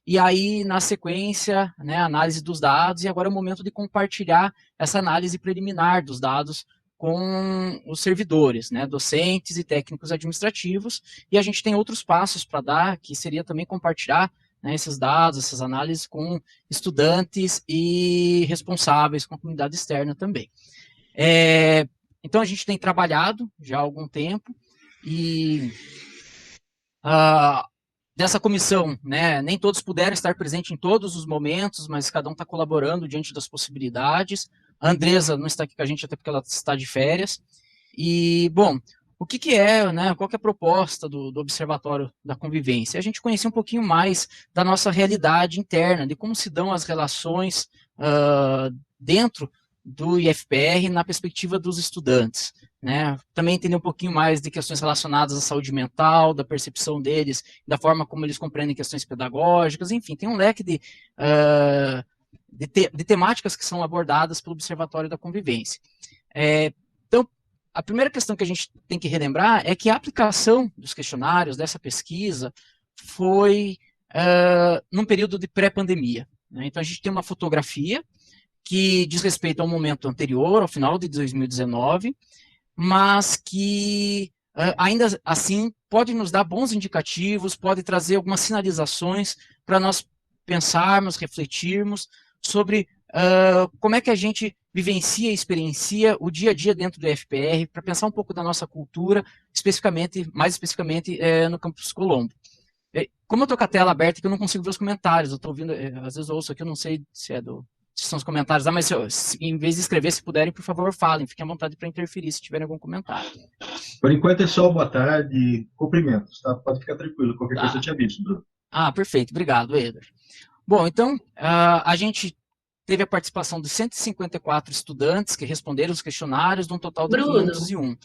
e aí, na sequência, né, análise dos dados, e agora é o momento de compartilhar essa análise preliminar dos dados com os servidores, né, docentes e técnicos administrativos, e a gente tem outros passos para dar, que seria também compartilhar, né, esses dados, essas análises com estudantes e responsáveis com a comunidade externa também. Então, a gente tem trabalhado já há algum tempo, e dessa comissão, né, nem todos puderam estar presentes em todos os momentos, mas cada um está colaborando diante das possibilidades. A Andresa não está aqui com a gente até porque ela está de férias. E, bom, o que é, né, qual que é a proposta do Observatório da Convivência? A gente conhecer um pouquinho mais da nossa realidade interna, de como se dão as relações dentro do IFPR na perspectiva dos estudantes. Né? Também entender um pouquinho mais de questões relacionadas à saúde mental, da percepção deles, da forma como eles compreendem questões pedagógicas, enfim, tem um leque de temáticas que são abordadas pelo Observatório da Convivência. Então, a primeira questão que a gente tem que relembrar é que a aplicação dos questionários, dessa pesquisa, foi num período de pré-pandemia. Né? Então, a gente tem uma fotografia que diz respeito ao momento anterior, ao final de 2019, mas que ainda assim pode nos dar bons indicativos, pode trazer algumas sinalizações para nós pensarmos, refletirmos sobre como é que a gente vivencia e experiencia o dia a dia dentro do IFPR, para pensar um pouco da nossa cultura, mais especificamente no Campus Colombo. Como eu estou com a tela aberta, que eu não consigo ver os comentários, eu estou ouvindo, às vezes eu ouço aqui, eu não sei se são os comentários, mas em vez de escrever, se puderem, por favor, falem, fiquem à vontade para interferir se tiverem algum comentário. Por enquanto é só boa tarde, cumprimentos, tá? Pode ficar tranquilo, qualquer coisa eu te aviso, Bruno. Perfeito, obrigado, Eder. Bom, então, a gente teve a participação de 154 estudantes que responderam os questionários, de um total de Bruno. 501.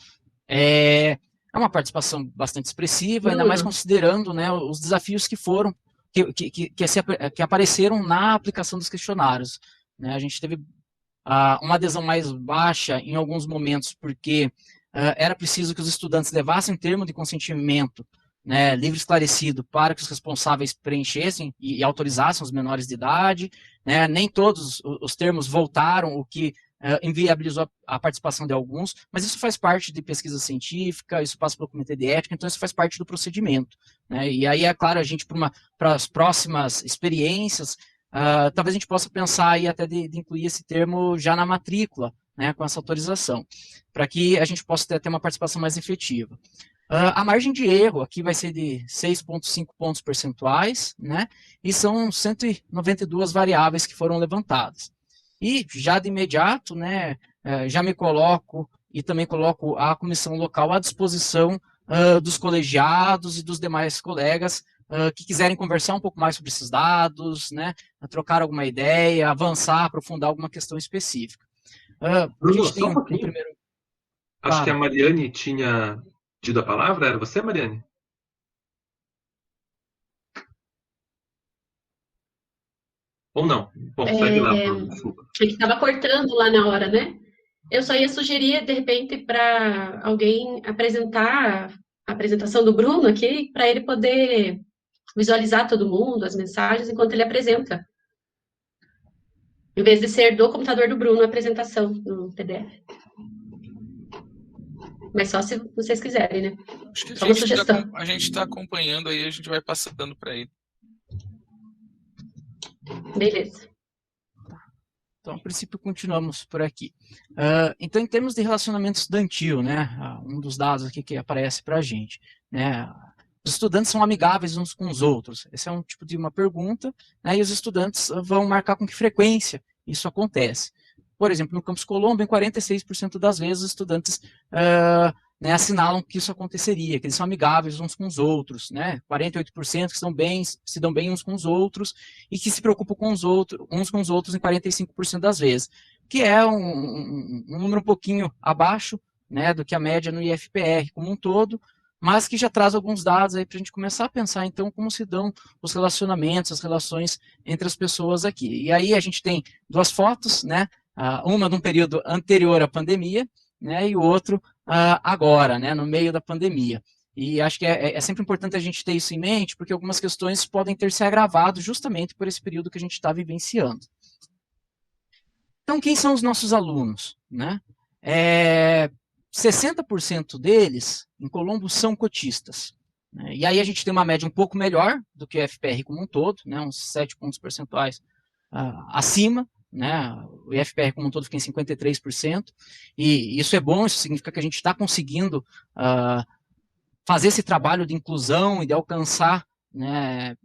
É uma participação bastante expressiva, ainda mais considerando, né, os desafios que foram, que apareceram na aplicação dos questionários. Né? A gente teve uma adesão mais baixa em alguns momentos, porque era preciso que os estudantes levassem termo de consentimento, né, livre e esclarecido, para que os responsáveis preenchessem e autorizassem os menores de idade. Né? Nem todos os termos voltaram, o que inviabilizou a participação de alguns, mas isso faz parte de pesquisa científica, isso passa pelo comitê de ética, então isso faz parte do procedimento. Né? E aí, é claro, a gente, para as próximas experiências, talvez a gente possa pensar aí até de incluir esse termo já na matrícula, né, com essa autorização, para que a gente possa ter uma participação mais efetiva. A margem de erro aqui vai ser de 6,5 pontos percentuais, né, e são 192 variáveis que foram levantadas. E já de imediato, né, já me coloco e também coloco a comissão local à disposição dos colegiados e dos demais colegas que quiserem conversar um pouco mais sobre esses dados, né, trocar alguma ideia, avançar, aprofundar alguma questão específica. Bruno, só um pouquinho. Acho que a Mariane tinha pedido a palavra. Era você, Mariane? Ou não? Bom, segue lá, Bruno, desculpa. É que estava cortando lá na hora, né? Eu só ia sugerir, de repente, para alguém apresentar a apresentação do Bruno aqui, para ele poder visualizar todo mundo, as mensagens, enquanto ele apresenta. Em vez de ser do computador do Bruno a apresentação no PDF. Mas só se vocês quiserem, né? Acho que só uma sugestão. A gente está acompanhando aí, a gente vai passando para ele. Beleza. Então, a princípio, continuamos por aqui. Então, em termos de relacionamento estudantil, né, um dos dados aqui que aparece para a gente, né, os estudantes são amigáveis uns com os outros. Esse é um tipo de uma pergunta, né, e os estudantes vão marcar com que frequência isso acontece. Por exemplo, no Campus Colombo, em 46% das vezes, os estudantes né, assinalam que isso aconteceria, que eles são amigáveis uns com os outros, né? 48% que se dão bem uns com os outros e que se preocupam com uns com os outros em 45% das vezes, que é um número um pouquinho abaixo, né, do que a média no IFPR como um todo, mas que já traz alguns dados aí para a gente começar a pensar, então, como se dão os relacionamentos, as relações entre as pessoas aqui. E aí a gente tem duas fotos, né? Uma de um período anterior à pandemia, né, e o outro agora, né, no meio da pandemia. E acho que é sempre importante a gente ter isso em mente, porque algumas questões podem ter se agravado justamente por esse período que a gente está vivenciando. Então, quem são os nossos alunos, né? 60% deles, em Colombo, são cotistas, né? E aí a gente tem uma média um pouco melhor do que o FPR como um todo, né? Uns 7 pontos percentuais acima, né? O IFPR como um todo fica em 53%, e isso é bom, isso significa que a gente está conseguindo fazer esse trabalho de inclusão e de alcançar, né,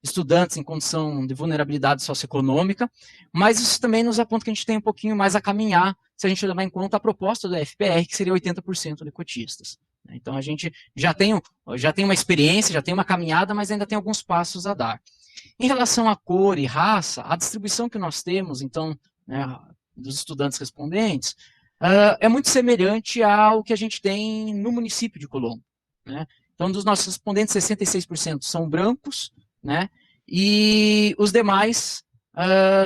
estudantes em condição de vulnerabilidade socioeconômica, mas isso também nos aponta que a gente tem um pouquinho mais a caminhar, se a gente levar em conta a proposta do FPR, que seria 80% de cotistas. Então a gente já tem uma experiência, já tem uma caminhada, mas ainda tem alguns passos a dar. Em relação a cor e raça, a distribuição que nós temos, então, né, dos estudantes respondentes, é muito semelhante ao que a gente tem no município de Colombo, né? Então, dos nossos respondentes, 66% são brancos, né? E os demais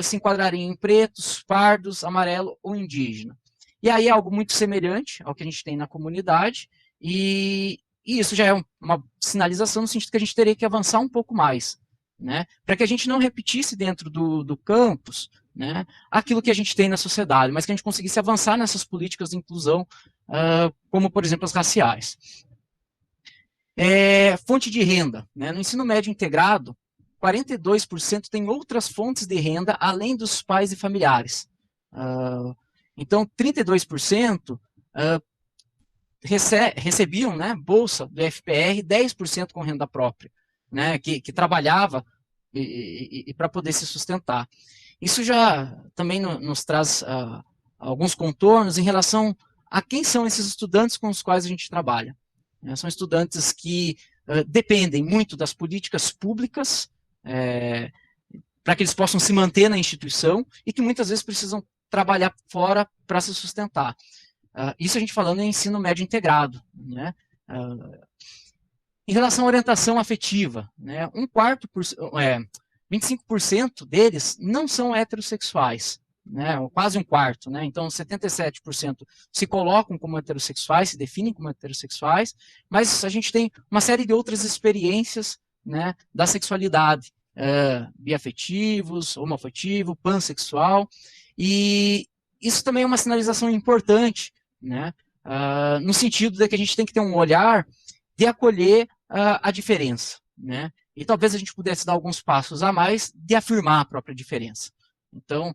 se enquadrariam em pretos, pardos, amarelo ou indígena. E aí é algo muito semelhante ao que a gente tem na comunidade, e isso já é uma sinalização no sentido que a gente teria que avançar um pouco mais, né, para que a gente não repetisse dentro do campus, né, aquilo que a gente tem na sociedade, mas que a gente conseguisse avançar nessas políticas de inclusão, como, por exemplo, as raciais. Fonte de renda, né, no ensino médio integrado, 42% tem outras fontes de renda além dos pais e familiares. Então, 32% recebiam, né, bolsa do FPR, 10% com renda própria, né, que trabalhava e para poder se sustentar. Isso já também nos traz alguns contornos em relação a quem são esses estudantes com os quais a gente trabalha. São estudantes que dependem muito das políticas públicas para que eles possam se manter na instituição e que muitas vezes precisam trabalhar fora para se sustentar. Isso a gente falando em ensino médio integrado, né? Em relação à orientação afetiva, né, 25% deles não são heterossexuais, né, quase um quarto, né, então 77% se colocam como heterossexuais, se definem como heterossexuais, mas a gente tem uma série de outras experiências, né, da sexualidade, biafetivos, homoafetivo, pansexual, e isso também é uma sinalização importante, né, no sentido de que a gente tem que ter um olhar de acolher a diferença, né? E talvez a gente pudesse dar alguns passos a mais de afirmar a própria diferença. Então,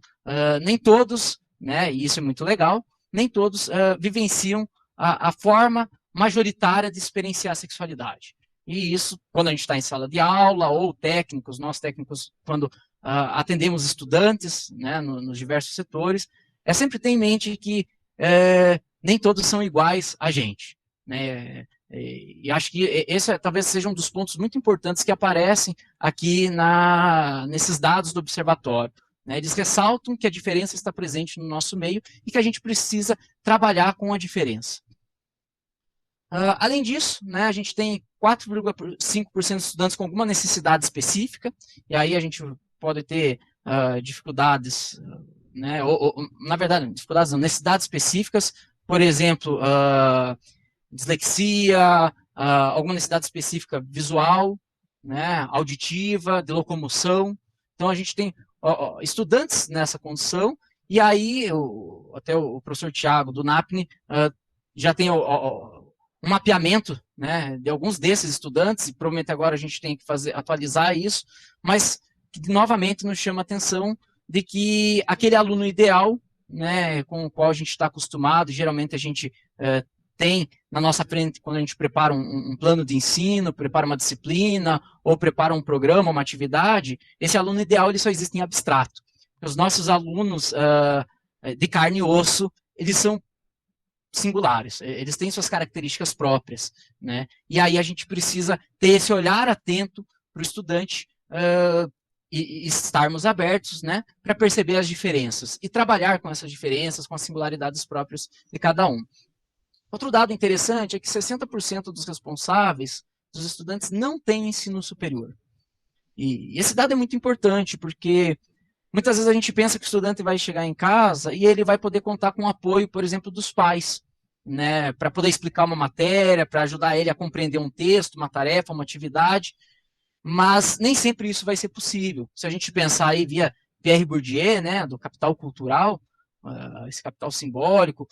nem todos, né, e isso é muito legal, nem todos vivenciam a forma majoritária de experienciar a sexualidade. E isso, quando a gente está em sala de aula, ou técnicos, nós técnicos, quando atendemos estudantes, né, nos diversos setores, sempre ter em mente que nem todos são iguais a gente, né? E acho que esse talvez seja um dos pontos muito importantes que aparecem aqui nesses dados do observatório, né? Eles ressaltam que a diferença está presente no nosso meio e que a gente precisa trabalhar com a diferença. Além disso, né, a gente tem 4,5% de estudantes com alguma necessidade específica, e aí a gente pode ter dificuldades, né, na verdade, dificuldades não, necessidades específicas, por exemplo, dislexia, alguma necessidade específica visual, né, auditiva, de locomoção. Então, a gente tem estudantes nessa condição, e aí até o professor Tiago, do NAPNE, já tem um mapeamento, né, de alguns desses estudantes, e provavelmente agora a gente tem que atualizar isso, mas que novamente nos chama a atenção de que aquele aluno ideal, né, com o qual a gente está acostumado, geralmente a gente tem na nossa frente, quando a gente prepara um plano de ensino, prepara uma disciplina, ou prepara um programa, uma atividade, esse aluno ideal ele só existe em abstrato. Os nossos alunos de carne e osso, eles são singulares, eles têm suas características próprias, né? E aí a gente precisa ter esse olhar atento para o estudante e estarmos abertos, né, para perceber as diferenças e trabalhar com essas diferenças, com as singularidades próprias de cada um. Outro dado interessante é que 60% dos responsáveis, dos estudantes, não têm ensino superior. E esse dado é muito importante, porque muitas vezes a gente pensa que o estudante vai chegar em casa e ele vai poder contar com o apoio, por exemplo, dos pais, né, para poder explicar uma matéria, para ajudar ele a compreender um texto, uma tarefa, uma atividade, mas nem sempre isso vai ser possível. Se a gente pensar aí via Pierre Bourdieu, né, do capital cultural, esse capital simbólico,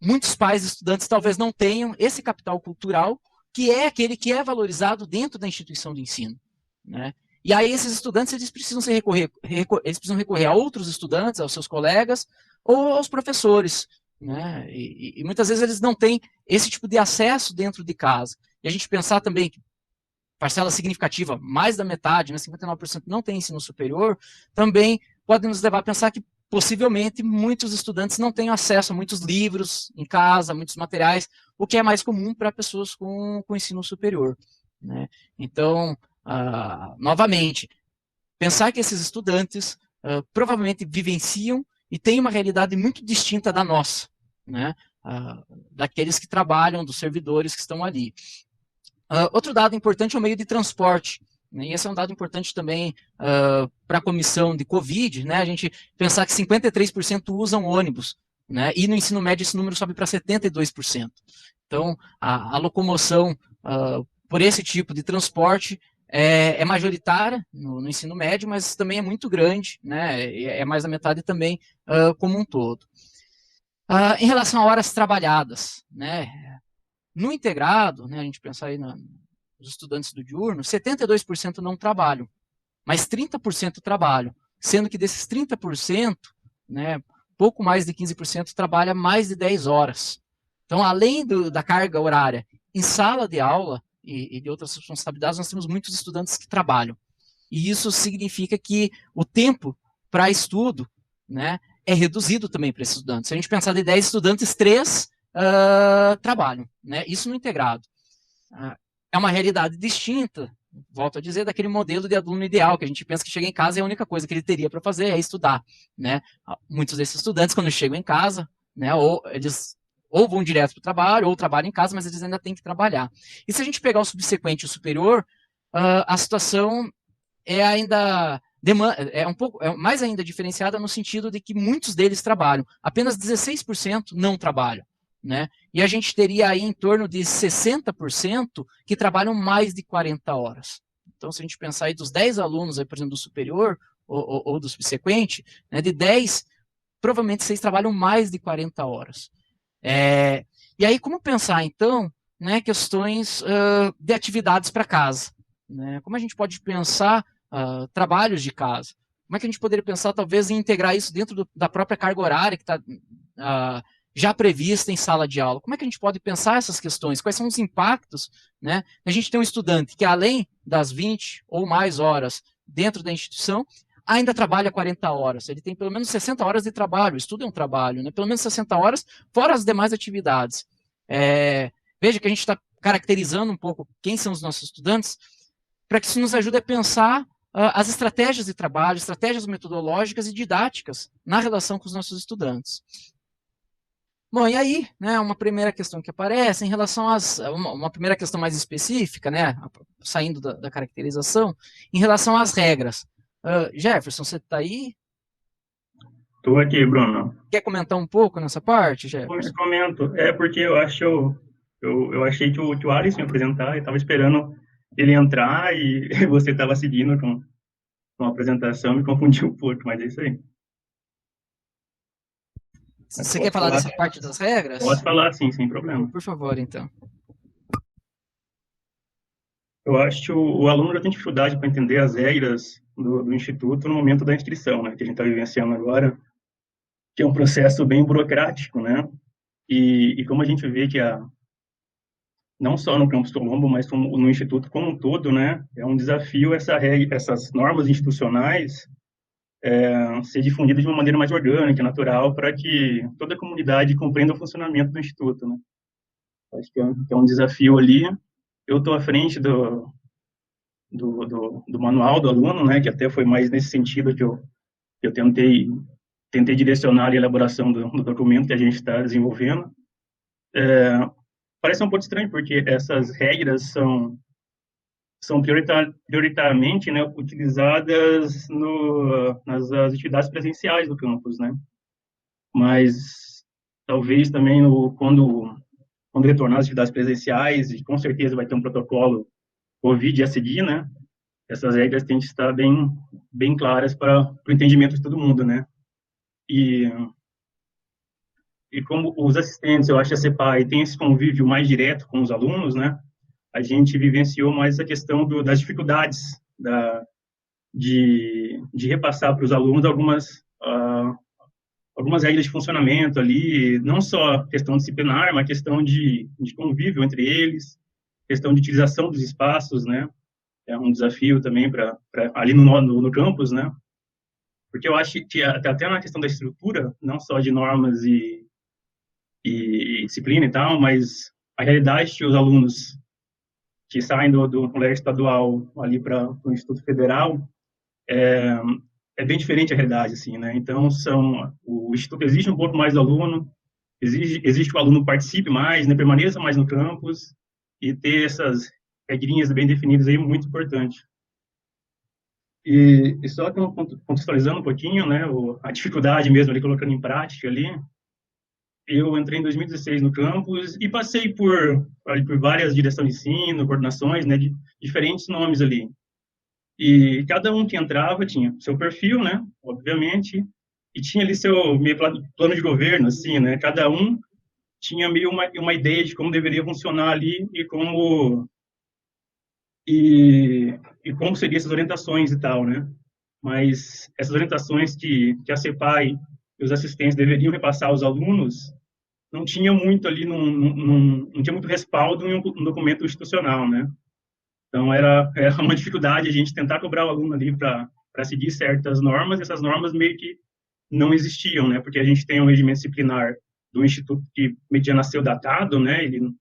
muitos pais e estudantes talvez não tenham esse capital cultural, que é aquele que é valorizado dentro da instituição de ensino, né? E aí esses estudantes eles precisam recorrer a outros estudantes, aos seus colegas ou aos professores, né? E muitas vezes eles não têm esse tipo de acesso dentro de casa. E a gente pensar também que parcela significativa, mais da metade, né, 59% não tem ensino superior, também pode nos levar a pensar que possivelmente muitos estudantes não têm acesso a muitos livros em casa, muitos materiais, o que é mais comum para pessoas com ensino superior, né? Então, novamente, pensar que esses estudantes provavelmente vivenciam e têm uma realidade muito distinta da nossa, né? Daqueles que trabalham, dos servidores que estão ali. Outro dado importante é o meio de transporte, né? E esse é um dado importante também para a comissão de Covid, né? A gente pensar que 53% usam ônibus, né? E no ensino médio esse número sobe para 72%. Então, a locomoção por esse tipo de transporte é majoritária no ensino médio, mas também é muito grande, né? É mais da metade também como um todo. Em relação a horas trabalhadas, né? No integrado, né, a gente pensar aí nos estudantes do diurno, 72% não trabalham, mas 30% trabalham, sendo que desses 30%, né, pouco mais de 15% trabalha mais de 10 horas. Então, além da carga horária em sala de aula e de outras responsabilidades, nós temos muitos estudantes que trabalham. E isso significa que o tempo para estudo, né, é reduzido também para esses estudantes. Se a gente pensar de 10 estudantes, 3 trabalham, né? Isso no integrado. É uma realidade distinta, volto a dizer, daquele modelo de aluno ideal, que a gente pensa que chega em casa e a única coisa que ele teria para fazer é estudar, né? Muitos desses estudantes, quando chegam em casa, né, eles vão direto para o trabalho, ou trabalham em casa, mas eles ainda têm que trabalhar. E se a gente pegar o subsequente e o superior, a situação é ainda mais ainda diferenciada no sentido de que muitos deles trabalham, apenas 16% não trabalham, né? E a gente teria aí em torno de 60% que trabalham mais de 40 horas. Então, se a gente pensar aí dos 10 alunos, aí, por exemplo, do superior ou do subsequente, né, de 10, provavelmente 6 trabalham mais de 40 horas. E aí, como pensar, então, né, questões de atividades para casa? Né? Como a gente pode pensar trabalhos de casa? Como é que a gente poderia pensar, talvez, em integrar isso dentro da própria carga horária que está já prevista em sala de aula? Como é que a gente pode pensar essas questões? Quais são os impactos, né? A gente tem um estudante que, além das 20 ou mais horas dentro da instituição, ainda trabalha 40 horas. Ele tem pelo menos 60 horas de trabalho. O estudo é um trabalho, né? Pelo menos 60 horas, fora as demais atividades. Veja que a gente está caracterizando um pouco quem são os nossos estudantes, para que isso nos ajude a pensar as estratégias de trabalho, estratégias metodológicas e didáticas na relação com os nossos estudantes. Bom, e aí, né, uma primeira questão que aparece em relação uma primeira questão mais específica, né, saindo da caracterização, em relação às regras. Jefferson, você está aí? Estou aqui, Bruno. Quer comentar um pouco nessa parte, Jefferson? Eu comento. Porque eu achei que o Alisson ia apresentar, e estava esperando ele entrar e você estava seguindo com a apresentação, me confundiu um pouco, mas é isso aí. Você quer falar dessa parte das regras? Posso falar, sim, sem problema. Por favor, então. Eu acho que o aluno já tem dificuldade para entender as regras do Instituto no momento da inscrição, né, que a gente está vivenciando agora, que é um processo bem burocrático, né? E como a gente vê que não só no Campus Colombo, mas no Instituto como um todo, né, é um desafio essas normas institucionais ser difundidas de uma maneira mais orgânica, natural, para que toda a comunidade compreenda o funcionamento do Instituto, né? Acho que é um desafio ali. Eu estou à frente do manual do aluno, né, que até foi mais nesse sentido que eu tentei direcionar a elaboração do documento que a gente está desenvolvendo. Parece um pouco estranho, porque essas regras são prioritariamente, né, utilizadas nas atividades presenciais do campus, né? Mas talvez também quando retornar às atividades presenciais, e com certeza vai ter um protocolo COVID a seguir, né? Essas regras têm que estar bem claras para o entendimento de todo mundo, né? E como os assistentes, eu acho que a CEPAI tem esse convívio mais direto com os alunos, né? A gente vivenciou mais a questão das dificuldades de repassar para os alunos algumas regras de funcionamento ali, não só questão disciplinar, mas questão de convívio entre eles, questão de utilização dos espaços, né? É um desafio também ali no campus, né? Porque eu acho que até na questão da estrutura, não só de normas e disciplina e tal, mas a realidade que os alunos que saem do colégio estadual ali para o Instituto Federal é bem diferente a realidade, assim, né? Então, o Instituto exige um pouco mais do aluno, exige que o aluno participe mais, né? Permaneça mais no campus, e ter essas regrinhas bem definidas aí é muito importante. E só contextualizando um pouquinho, né, a dificuldade mesmo ali, colocando em prática ali, eu entrei em 2016 no campus e passei por várias direções de ensino, coordenações, né, de diferentes nomes ali. E cada um que entrava tinha seu perfil, né, obviamente, e tinha ali seu meio plano de governo, assim, né, cada um tinha meio uma ideia de como deveria funcionar ali e como seriam essas orientações e tal, né? Mas essas orientações que a CEPAI e os assistentes deveriam repassar aos alunos não tinha muito ali, não tinha muito respaldo em um documento institucional, né? Então, era uma dificuldade a gente tentar cobrar o aluno ali para seguir certas normas, e essas normas meio que não existiam, né? Porque a gente tem um regimento disciplinar do Instituto que meio que já nasceu datado, né? Ele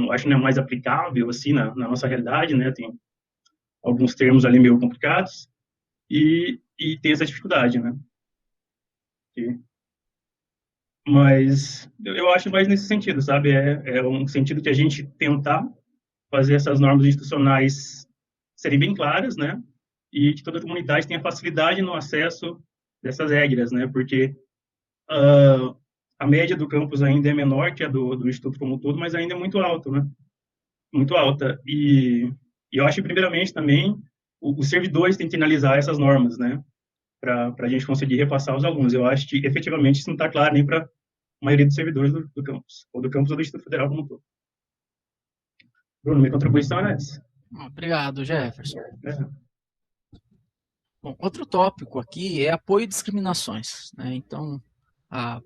acho que não é mais aplicável, assim, na nossa realidade, né? Tem alguns termos ali meio complicados e tem essa dificuldade, né? Mas eu acho mais nesse sentido, sabe? É um sentido que a gente tentar fazer essas normas institucionais serem bem claras, né? E que toda a comunidade tenha facilidade no acesso dessas regras, né? Porque a média do campus ainda é menor que a do Instituto como um todo, mas ainda é muito alta, né? Muito alta. E eu acho, primeiramente, também, os servidores têm que analisar essas normas, né? Para a gente conseguir repassar aos alunos. Eu acho que, efetivamente, isso não está claro nem para a maioria dos servidores do campus, ou do Instituto Federal como um todo. Bruno, minha contribuição é essa. Obrigado, Jefferson. Bom, outro tópico aqui é apoio e discriminações, né? Então,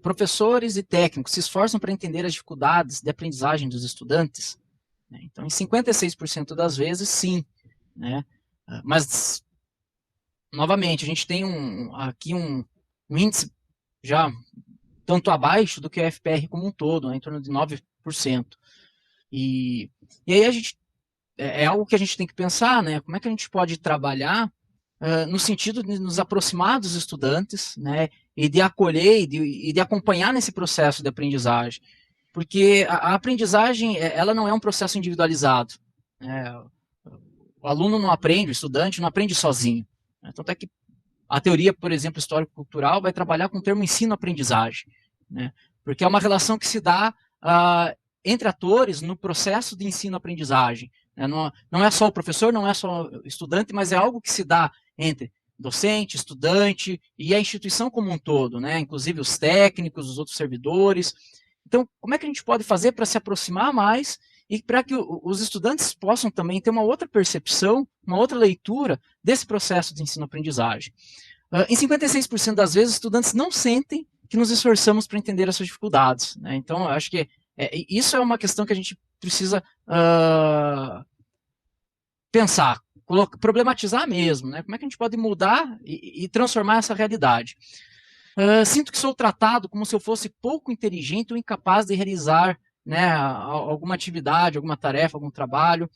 professores e técnicos se esforçam para entender as dificuldades de aprendizagem dos estudantes, né? Então, em 56% das vezes, sim, né? Mas, novamente, a gente tem aqui um índice já tanto abaixo do que o FPR como um todo, né? Em torno de 9%. E aí a gente é algo que a gente tem que pensar, né? Como é que a gente pode trabalhar no sentido de nos aproximar dos estudantes, né? E de acolher e de acompanhar nesse processo de aprendizagem, porque a aprendizagem ela não é um processo individualizado, né? O aluno não aprende, o estudante não aprende sozinho, né? Tanto é que a teoria, por exemplo, histórico-cultural vai trabalhar com o termo ensino-aprendizagem, né? Porque é uma relação que se dá entre atores no processo de ensino-aprendizagem. Não é só o professor, não é só o estudante, mas é algo que se dá entre docente, estudante e a instituição como um todo, né? Inclusive os técnicos, os outros servidores. Então, como é que a gente pode fazer para se aproximar mais e para que os estudantes possam também ter uma outra percepção, uma outra leitura desse processo de ensino-aprendizagem? Em 56% das vezes, os estudantes não sentem que nos esforçamos para entender as suas dificuldades, né? Então, eu acho que isso é uma questão que a gente precisa pensar, problematizar mesmo, né? Como é que a gente pode mudar e transformar essa realidade? Sinto que sou tratado como se eu fosse pouco inteligente ou incapaz de realizar, né, alguma atividade, alguma tarefa, algum trabalho.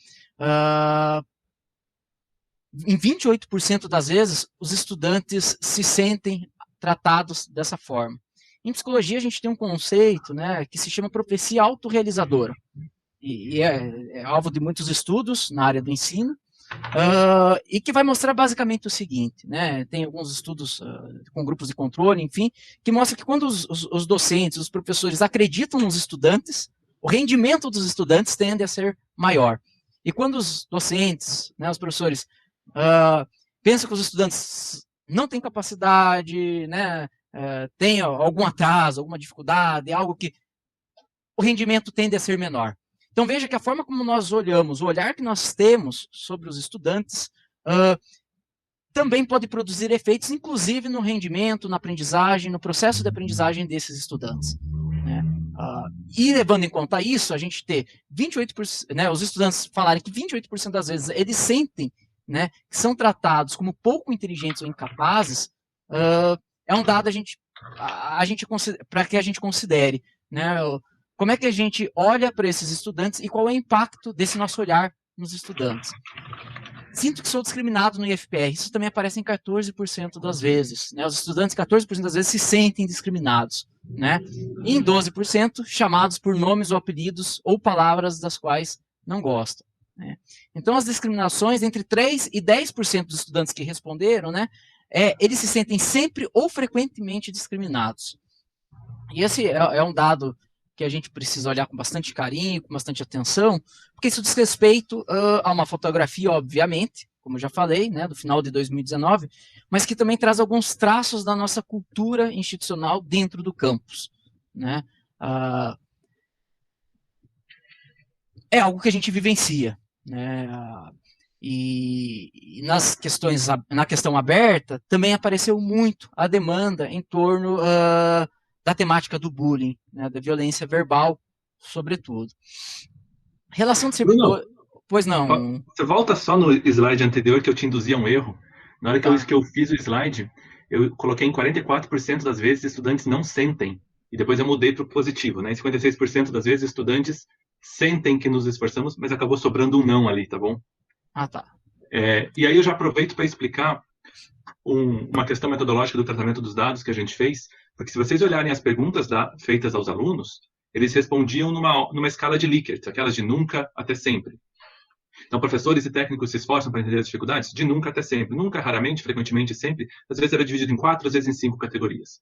Em 28% das vezes, os estudantes se sentem tratados dessa forma. Em psicologia, a gente tem um conceito, né, que se chama profecia autorrealizadora. E é alvo de muitos estudos na área do ensino. e que vai mostrar basicamente o seguinte, né? Tem alguns estudos com grupos de controle, enfim, que mostra que quando os docentes, os professores acreditam nos estudantes, o rendimento dos estudantes tende a ser maior. E quando os docentes, né, os professores, pensam que os estudantes não têm capacidade, né, têm algum atraso, alguma dificuldade, algo que o rendimento tende a ser menor. Então veja que a forma como nós olhamos, o olhar que nós temos sobre os estudantes, também pode produzir efeitos, inclusive no rendimento, na aprendizagem, no processo de aprendizagem desses estudantes. Né? E levando em conta isso, a gente ter 28%, né, os estudantes falarem que 28% das vezes eles sentem, né, que são tratados como pouco inteligentes ou incapazes, é um dado para que a gente considere, né, como é que a gente olha para esses estudantes e qual é o impacto desse nosso olhar nos estudantes. Sinto que sou discriminado no IFPR, isso também aparece em 14% das vezes. Né? Os estudantes, 14% das vezes, se sentem discriminados. Né? E em 12%, chamados por nomes ou apelidos ou palavras das quais não gostam. Né? Então, as discriminações, entre 3% e 10% dos estudantes que responderam, né, eles se sentem sempre ou frequentemente discriminados. E esse é um dado que a gente precisa olhar com bastante carinho, com bastante atenção, porque isso diz respeito a uma fotografia, obviamente, como eu já falei, né, do final de 2019, mas que também traz alguns traços da nossa cultura institucional dentro do campus. Né? É algo que a gente vivencia. Né? E na questão aberta, também apareceu muito a demanda em torno da temática do bullying, né, da violência verbal, sobretudo. Relação de servidor... Bruno, pois não. Você volta só no slide anterior que eu te induzi a um erro. Na hora que eu fiz o slide, eu coloquei em 44% das vezes estudantes não sentem. E depois eu mudei para o positivo. Né? Em 56% das vezes estudantes sentem que nos esforçamos, mas acabou sobrando um não ali, tá bom? Tá. E aí eu já aproveito para explicar uma questão metodológica do tratamento dos dados que a gente fez, porque se vocês olharem as perguntas feitas aos alunos, eles respondiam numa escala de Likert, aquelas de nunca até sempre. Então, professores e técnicos se esforçam para entender as dificuldades de nunca até sempre. Nunca, raramente, frequentemente, sempre. Às vezes era dividido em 4, às vezes em 5 categorias.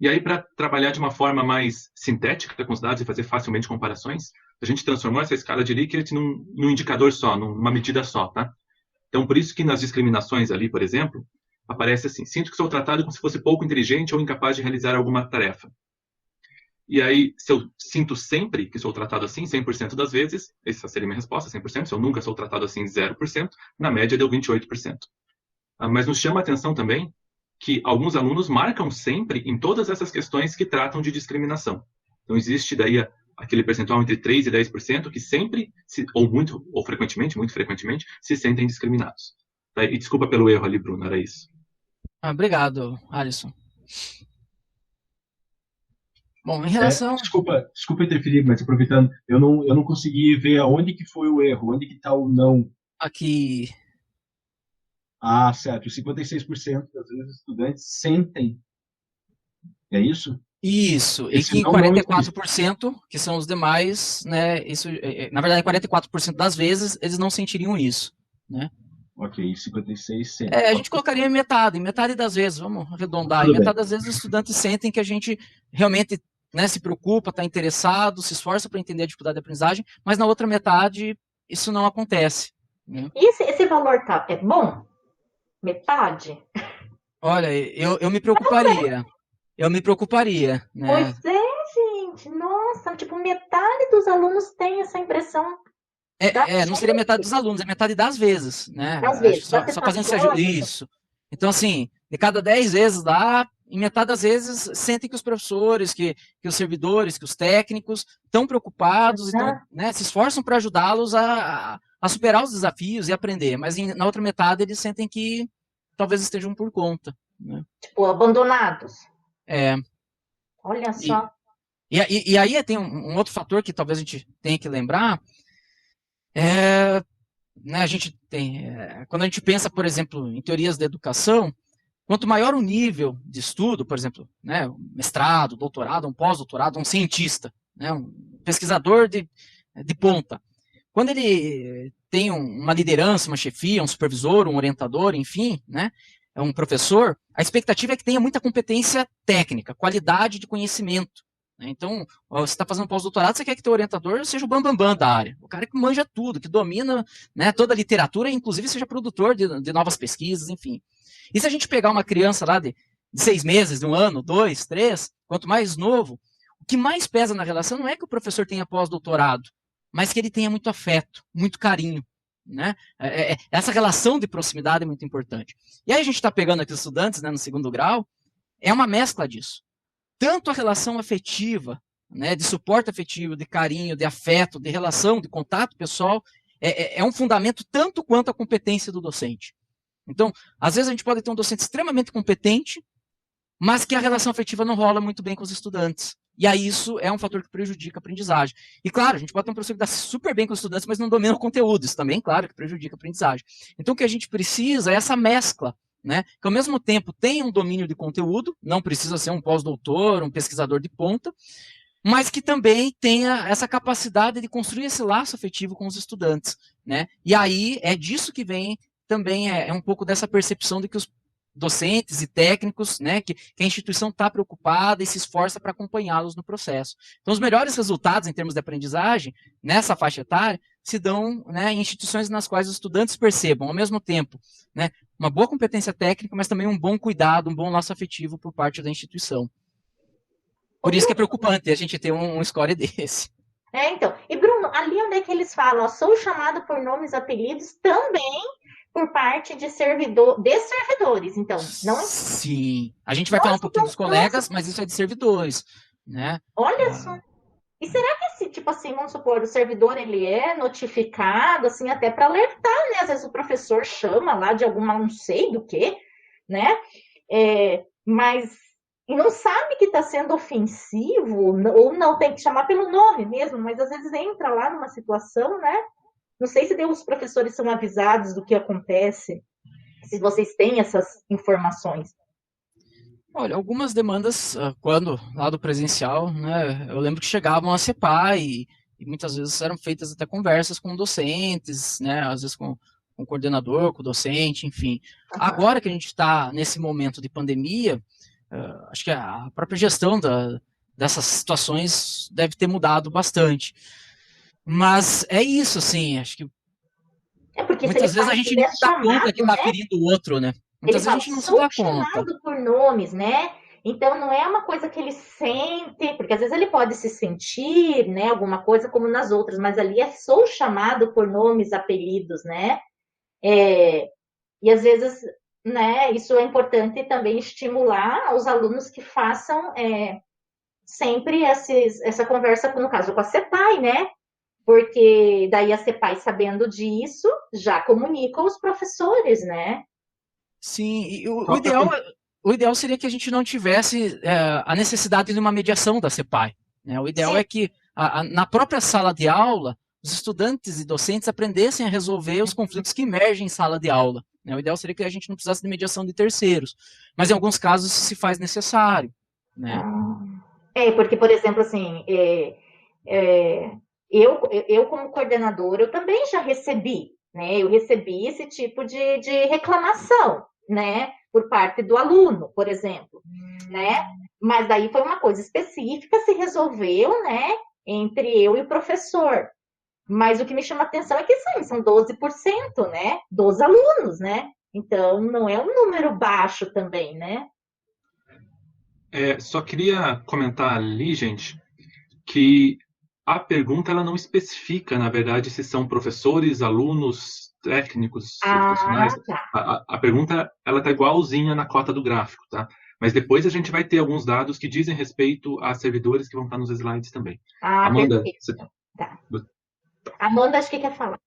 E aí, para trabalhar de uma forma mais sintética com os dados e fazer facilmente comparações, a gente transformou essa escala de Likert num indicador só, numa medida só, tá? Então, por isso que nas discriminações ali, por exemplo, aparece assim: sinto que sou tratado como se fosse pouco inteligente ou incapaz de realizar alguma tarefa. E aí, se eu sinto sempre que sou tratado assim, 100% das vezes, essa seria minha resposta, 100%. Se eu nunca sou tratado assim, 0%, na média deu 28%. Mas nos chama a atenção também que alguns alunos marcam sempre em todas essas questões que tratam de discriminação. Então, existe daí aquele percentual entre 3% e 10% que sempre, ou frequentemente, muito frequentemente, se sentem discriminados. Tá? E desculpa pelo erro ali, Bruno, era isso. Obrigado, Alisson. Bom, em relação... Desculpa interferir, mas aproveitando, eu não consegui ver aonde que foi o erro, onde que está o não. Aqui. Certo. 56% das vezes os estudantes sentem. É isso? Isso. E que em 44%, que são os demais, né, isso, na verdade, 44% das vezes, eles não sentiriam isso, né? Ok, 56 sentem. A gente colocaria em metade das vezes, vamos arredondar. Em metade das vezes os estudantes sentem que a gente realmente, né, se preocupa, está interessado, se esforça para entender a dificuldade de aprendizagem, mas na outra metade isso não acontece. Né? E esse valor é bom? Metade? Olha, eu me preocuparia. Eu me preocuparia. Né? Pois gente. Nossa, tipo, metade dos alunos tem essa impressão. Não seria metade dos alunos, é metade das vezes, né? Das vezes. Só fazendo isso. Então, assim, de cada 10 vezes lá, em metade das vezes, sentem que os professores, que os servidores, que os técnicos estão preocupados, então, né, se esforçam para ajudá-los a superar os desafios e aprender. Mas na outra metade, eles sentem que talvez estejam por conta. Né? Tipo, abandonados. Olha só. E aí tem um outro fator que talvez a gente tenha que lembrar, né, a gente tem, quando a gente pensa, por exemplo, em teorias da educação, quanto maior o nível de estudo, por exemplo, né, um mestrado, doutorado, um pós-doutorado, um cientista, né, um pesquisador de ponta, quando ele tem uma liderança, uma chefia, um supervisor, um orientador, enfim, né, é um professor, a expectativa é que tenha muita competência técnica, qualidade de conhecimento. Né? Então, você está fazendo pós-doutorado, você quer que teu orientador seja o bambambam da área, o cara que manja tudo, que domina, né, toda a literatura, inclusive seja produtor de novas pesquisas, enfim. E se a gente pegar uma criança lá de 6 meses, de 1 ano, 2, 3, quanto mais novo, o que mais pesa na relação não é que o professor tenha pós-doutorado, mas que ele tenha muito afeto, muito carinho. Né? Essa relação de proximidade é muito importante. E aí a gente está pegando aqui os estudantes, né, no 2º grau, é uma mescla disso. Tanto a relação afetiva, né, de suporte afetivo, de carinho, de afeto, de relação, de contato pessoal, é um fundamento tanto quanto a competência do docente. Então, às vezes a gente pode ter um docente extremamente competente, mas que a relação afetiva não rola muito bem com os estudantes. E aí isso é um fator que prejudica a aprendizagem. E claro, a gente pode ter um professor que dá super bem com os estudantes, mas não domina o conteúdo. Isso também, claro, que prejudica a aprendizagem. Então o que a gente precisa é essa mescla, né? Que ao mesmo tempo tenha um domínio de conteúdo, não precisa ser um pós-doutor, um pesquisador de ponta, mas que também tenha essa capacidade de construir esse laço afetivo com os estudantes, né? E aí é disso que vem também um pouco dessa percepção de que os docentes e técnicos, né, que a instituição está preocupada e se esforça para acompanhá-los no processo. Então, os melhores resultados em termos de aprendizagem, nessa faixa etária, se dão, né, em instituições nas quais os estudantes percebam, ao mesmo tempo, né, uma boa competência técnica, mas também um bom cuidado, um bom laço afetivo por parte da instituição. Por isso que é preocupante a gente ter um score desse. Então. E, Bruno, ali onde é que eles falam, sou chamado por nomes, apelidos, também por parte de servidores, então, não? Sim, a gente vai falar um pouquinho dos colegas, mas isso é de servidores, né? Olha só. E será que esse, tipo assim, vamos supor, o servidor, ele é notificado, assim, até para alertar, né? Às vezes o professor chama lá de alguma, não sei do que, né? Mas e não sabe que está sendo ofensivo, ou não, tem que chamar pelo nome mesmo, mas às vezes entra lá numa situação, né? Não sei se os professores são avisados do que acontece, se vocês têm essas informações. Olha, algumas demandas, quando lá do presencial, né, eu lembro que chegavam a CEPAI e muitas vezes eram feitas até conversas com docentes, né, às vezes com o coordenador, com o docente, enfim. Uhum. Agora que a gente está nesse momento de pandemia, acho que a própria gestão dessas situações deve ter mudado bastante. Mas é isso, assim, acho que muitas vezes a gente não se dá conta que está ferindo o outro, né? Muitas vezes a gente não se dá conta. Chamado por nomes, né? Então não é uma coisa que ele sente, porque às vezes ele pode se sentir, né, alguma coisa como nas outras, mas ali sou chamado por nomes, apelidos, né? E às vezes, né, isso é importante também estimular os alunos que façam sempre essa conversa, no caso, com a CEPAI, né? Porque daí a CEPAI, sabendo disso, já comunica aos professores, né? Sim, e o ideal seria que a gente não tivesse a necessidade de uma mediação da CEPAI. Né? O ideal é que, na própria sala de aula, os estudantes e docentes aprendessem a resolver os conflitos que emergem em sala de aula. Né? O ideal seria que a gente não precisasse de mediação de terceiros, mas em alguns casos isso se faz necessário. Né? Porque, por exemplo, assim, eu como coordenadora, eu também já recebi, né? Eu recebi esse tipo de reclamação, né? Por parte do aluno, por exemplo, né? Mas daí foi uma coisa específica, se resolveu, né? Entre eu e o professor. Mas o que me chama a atenção é que são 12%, né? Dos alunos, né? Então, não é um número baixo também, né? Só queria comentar ali, gente, que a pergunta ela não especifica, na verdade, se são professores, alunos, técnicos, profissionais. Tá. A pergunta ela está igualzinha na cota do gráfico, tá? Mas depois a gente vai ter alguns dados que dizem respeito a servidores que vão estar nos slides também. Amanda, tá. Amanda, acho que quer falar.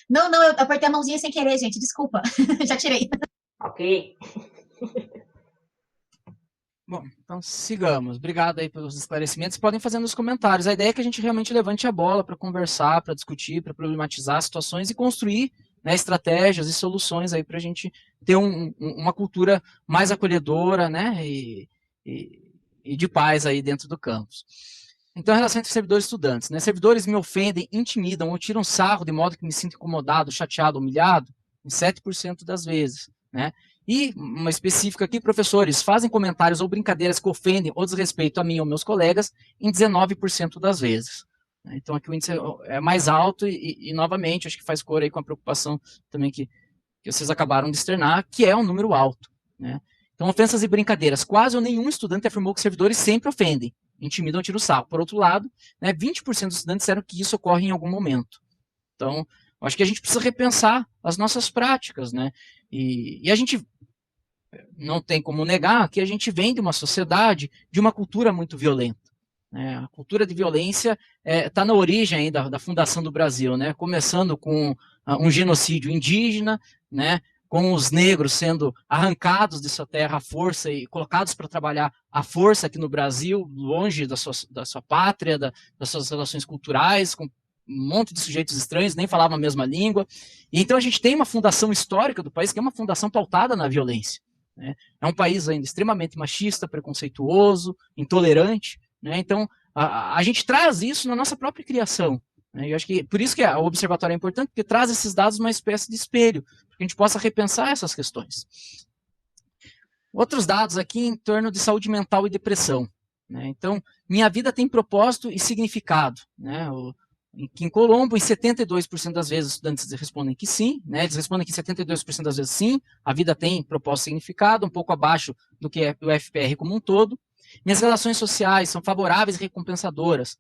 Não, eu apertei a mãozinha sem querer, gente, desculpa. Já tirei. Ok. Bom, então sigamos. Obrigado aí pelos esclarecimentos. Podem fazer nos comentários. A ideia é que a gente realmente levante a bola para conversar, para discutir, para problematizar situações e construir, né, estratégias e soluções aí para a gente ter uma cultura mais acolhedora, né, e de paz aí dentro do campus. Então, a relação entre servidores e estudantes, né? Servidores me ofendem, intimidam ou tiram sarro de modo que me sinto incomodado, chateado, humilhado, em 7% das vezes, né? E uma específica aqui, professores fazem comentários ou brincadeiras que ofendem ou desrespeitam a mim ou meus colegas em 19% das vezes. Então, aqui o índice é mais alto e novamente, acho que faz cor aí com a preocupação também que vocês acabaram de externar, que é um número alto, né? Então, ofensas e brincadeiras. Quase ou nenhum estudante afirmou que servidores sempre ofendem, intimidam ou tiram sarro. Por outro lado, né, 20% dos estudantes disseram que isso ocorre em algum momento. Então, acho que a gente precisa repensar as nossas práticas, né? E a gente não tem como negar que a gente vem de uma sociedade, de uma cultura muito violenta. Né? A cultura de violência está na origem aí da fundação do Brasil, né? Começando com um genocídio indígena, né? Com os negros sendo arrancados de sua terra à força e colocados para trabalhar à força aqui no Brasil, longe da sua pátria, das suas relações culturais, com um monte de sujeitos estranhos, nem falavam a mesma língua. E então a gente tem uma fundação histórica do país que é uma fundação pautada na violência. Né? É um país ainda extremamente machista, preconceituoso, intolerante. Né? Então a gente traz isso na nossa própria criação. Né? E eu acho que por isso que o observatório é importante, porque traz esses dados uma espécie de espelho, para que a gente possa repensar essas questões. Outros dados aqui em torno de saúde mental e depressão. Né? Então, minha vida tem propósito e significado. Né? Em Colombo, em 72% das vezes, os estudantes respondem que sim, né? Eles respondem que 72% das vezes sim, a vida tem propósito e significado, um pouco abaixo do que é o FPR como um todo. Minhas relações sociais são favoráveis e recompensadoras.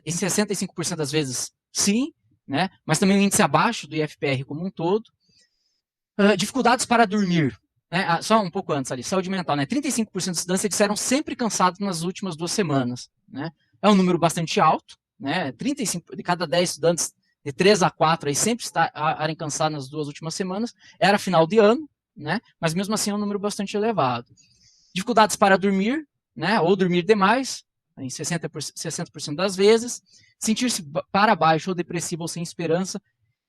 Em 65% das vezes sim, né? Mas também um índice abaixo do IFPR como um todo. Dificuldades para dormir. Né? Só um pouco antes ali, saúde mental. Né? 35% dos estudantes disseram sempre cansados nas últimas 2 semanas. Né? É um número bastante alto. Né? 35 de cada 10 estudantes, de 3 a 4, aí sempre estarem cansados nas 2 últimas semanas. Era final de ano, né? Mas mesmo assim é um número bastante elevado. Dificuldades para dormir, né? Ou dormir demais, em 60% das vezes. Sentir-se para baixo ou depressivo ou sem esperança,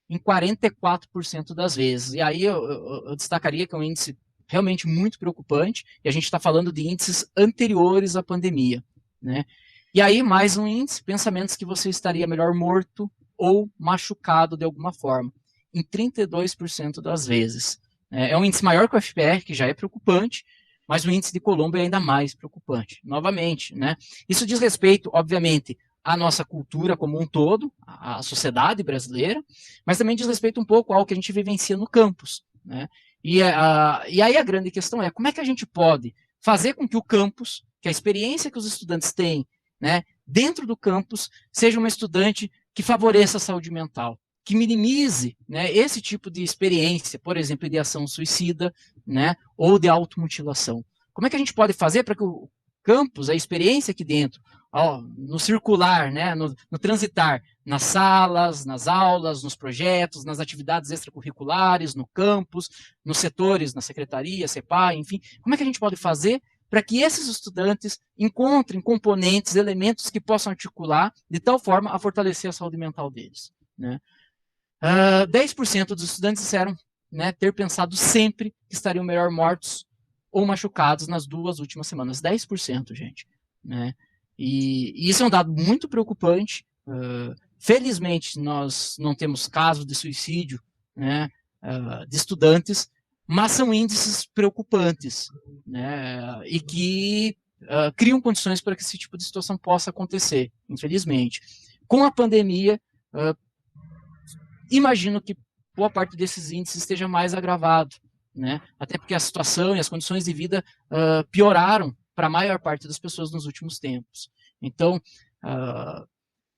em 44% das vezes. E aí eu destacaria que é um índice realmente muito preocupante, e a gente está falando de índices anteriores à pandemia. Né? E aí, mais um índice, pensamentos que você estaria melhor morto ou machucado de alguma forma, em 32% das vezes. É um índice maior que o FPR, que já é preocupante, mas o índice de Colombo é ainda mais preocupante. Novamente, né? Isso diz respeito, obviamente, à nossa cultura como um todo, à sociedade brasileira, mas também diz respeito um pouco ao que a gente vivencia no campus. Né? E aí a grande questão é, como é que a gente pode fazer com que o campus, que a experiência que os estudantes têm, né, dentro do campus, seja uma estudante que favoreça a saúde mental, que minimize, né, esse tipo de experiência, por exemplo, de ação suicida, né, ou de automutilação. Como é que a gente pode fazer para que o campus, a experiência aqui dentro, no circular, né, no transitar, nas salas, nas aulas, nos projetos, nas atividades extracurriculares, no campus, nos setores, na secretaria, CEPA, enfim, como é que a gente pode fazer para que esses estudantes encontrem componentes, elementos que possam articular de tal forma a fortalecer a saúde mental deles. Né? 10% dos estudantes disseram, né, ter pensado sempre que estariam melhor mortos ou machucados nas 2 últimas semanas. 10%, gente. Né? E isso é um dado muito preocupante. Felizmente, nós não temos casos de suicídio, né, de estudantes, mas são índices preocupantes, né, e que criam condições para que esse tipo de situação possa acontecer, infelizmente. Com a pandemia, imagino que boa parte desses índices esteja mais agravado, né, até porque a situação e as condições de vida pioraram para a maior parte das pessoas nos últimos tempos. Então,